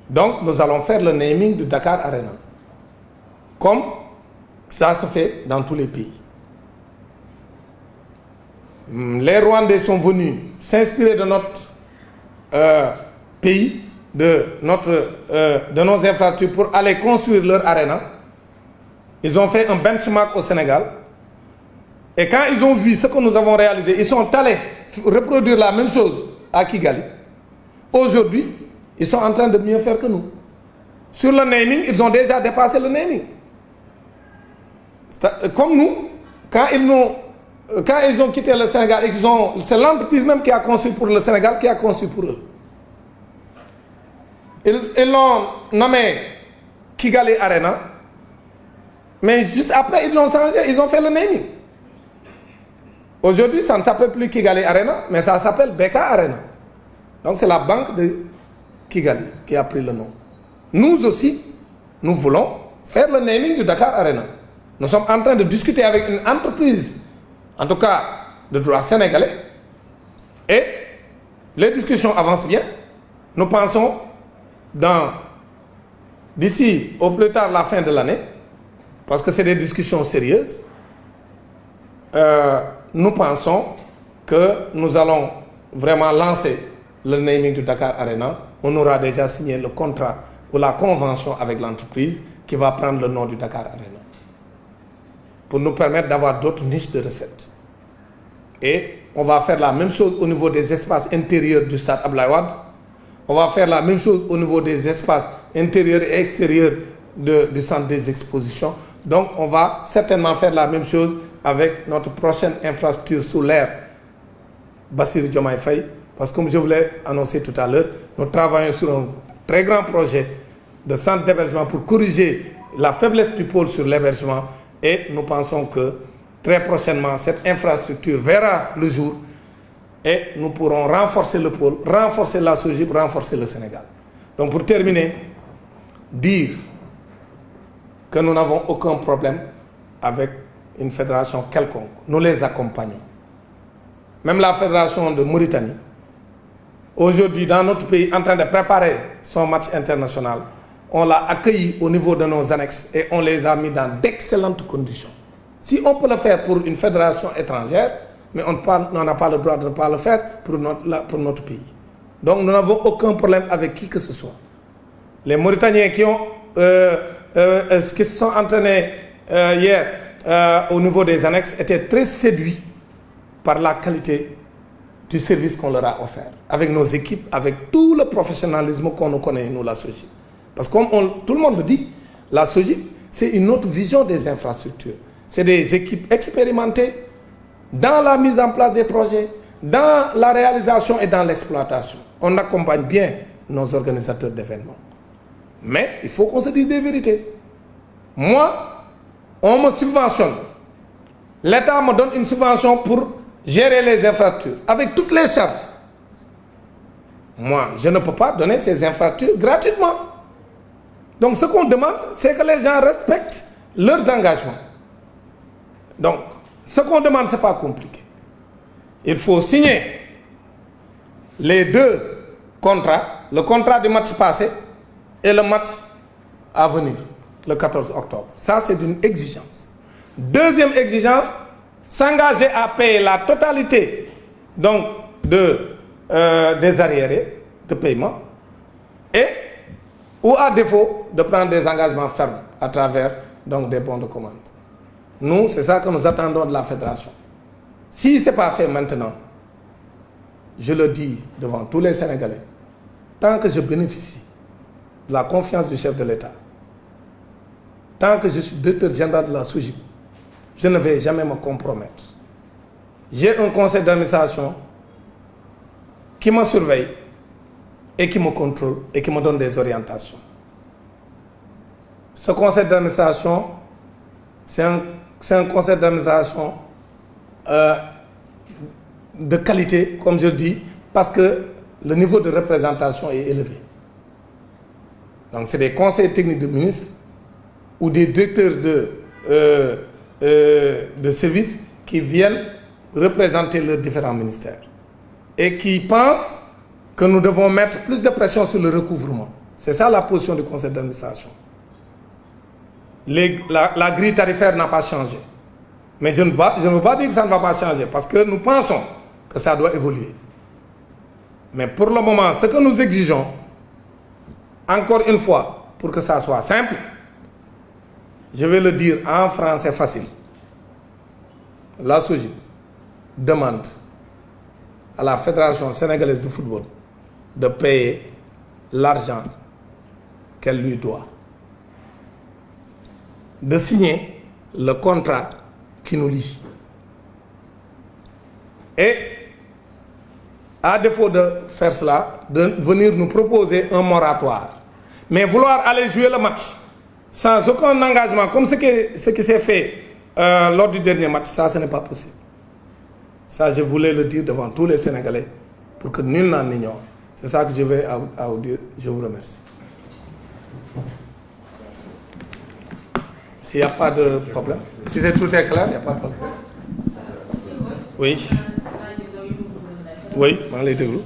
Donc, nous allons faire le naming du Dakar Arena. Comme ça se fait dans tous les pays. Les Rwandais sont venus s'inspirer de notre pays, de nos infrastructures pour aller construire leur arena. Ils ont fait un benchmark au Sénégal. Et quand ils ont vu ce que nous avons réalisé, ils sont allés reproduire la même chose à Kigali. Aujourd'hui, ils sont en train de mieux faire que nous. Sur le naming, ils ont déjà dépassé le naming. Comme nous, quand ils ont quitté le Sénégal, c'est l'entreprise même qui a conçu pour le Sénégal qui a conçu pour eux. Ils l'ont nommé Kigali Arena, mais juste après, ils l'ont changé, ils ont fait le naming. Aujourd'hui, ça ne s'appelle plus Kigali Arena, mais ça s'appelle Beka Arena. Donc c'est la banque de Kigali qui a pris le nom. Nous aussi, nous voulons faire le naming du Dakar Arena. Nous sommes en train de discuter avec une entreprise, en tout cas de droit sénégalais, et les discussions avancent bien. Nous pensons, d'ici au plus tard la fin de l'année, parce que c'est des discussions sérieuses, nous pensons que nous allons vraiment lancer le naming du Dakar Arena. On aura déjà signé le contrat ou la convention avec l'entreprise qui va prendre le nom du Dakar Arena pour nous permettre d'avoir d'autres niches de recettes. Et on va faire la même chose au niveau des espaces intérieurs du stade Abdoulaye Wade. On va faire la même chose au niveau des espaces intérieurs et extérieurs du centre des expositions. Donc on va certainement faire la même chose avec notre prochaine infrastructure sous l'air Bassirou Diomaye Faye. Parce que comme je vous l'ai annoncé tout à l'heure, nous travaillons sur un très grand projet de centre d'hébergement pour corriger la faiblesse du pôle sur l'hébergement. Et nous pensons que très prochainement, cette infrastructure verra le jour et nous pourrons renforcer le pôle, renforcer la SOGIP, renforcer le Sénégal. Donc pour terminer, dire que nous n'avons aucun problème avec une fédération quelconque. Nous les accompagnons. Même la fédération de Mauritanie, aujourd'hui dans notre pays, en train de préparer son match international, on l'a accueilli au niveau de nos annexes et on les a mis dans d'excellentes conditions. Si on peut le faire pour une fédération étrangère, mais on n'a pas le droit de ne pas le faire pour notre pays. Donc nous n'avons aucun problème avec qui que ce soit. Les Mauritaniens qui se sont entraînés hier au niveau des annexes étaient très séduits par la qualité du service qu'on leur a offert, avec nos équipes, avec tout le professionnalisme qu'on nous connaît, nous, la SOGIP. Parce que comme tout le monde le dit, la SOGIP, c'est une autre vision des infrastructures. C'est des équipes expérimentées dans la mise en place des projets, dans la réalisation et dans l'exploitation. On accompagne bien nos organisateurs d'événements. Mais il faut qu'on se dise des vérités. Moi, on me subventionne. L'État me donne une subvention pour gérer les infrastructures, avec toutes les charges. Moi, je ne peux pas donner ces infrastructures gratuitement. Donc ce qu'on demande, c'est que les gens respectent leurs engagements. Donc, ce qu'on demande, ce n'est pas compliqué. Il faut signer les deux contrats, le contrat du match passé et le match à venir, le 14 octobre. Ça, c'est une exigence. Deuxième exigence, s'engager à payer la totalité donc, des arriérés de paiement et ou à défaut de prendre des engagements fermes à travers donc, des bons de commande. Nous, c'est ça que nous attendons de la fédération. Si ce n'est pas fait maintenant, je le dis devant tous les Sénégalais, tant que je bénéficie de la confiance du chef de l'État, tant que je suis directeur général de la SOGIP, je ne vais jamais me compromettre. J'ai un conseil d'administration qui me surveille et qui me contrôle et qui me donne des orientations. Ce conseil d'administration, c'est un conseil d'administration de qualité, comme je le dis, parce que le niveau de représentation est élevé. Donc c'est des conseils techniques de ministres ou des directeurs de services qui viennent représenter leurs différents ministères et qui pensent que nous devons mettre plus de pression sur le recouvrement. C'est ça la position du conseil d'administration. La grille tarifaire n'a pas changé. Mais je ne veux pas dire que ça ne va pas changer parce que nous pensons que ça doit évoluer. Mais pour le moment, ce que nous exigeons, encore une fois, pour que ça soit simple, je vais le dire en français facile. la SOGIP demande à la Fédération sénégalaise de football de payer l'argent qu'elle lui doit, de signer le contrat qui nous lie. Et à défaut de faire cela, de venir nous proposer un moratoire. Mais vouloir aller jouer le match sans aucun engagement, comme ce qui s'est fait lors du dernier match, ça, ce n'est pas possible. Ça, je voulais le dire devant tous les Sénégalais pour que nul n'en ignore. C'est ça que je vais à vous dire. Je vous remercie. S'il n'y a pas de problème, si tout est clair, il n'y a pas de problème. Oui. Oui, maa ngi lay déglu.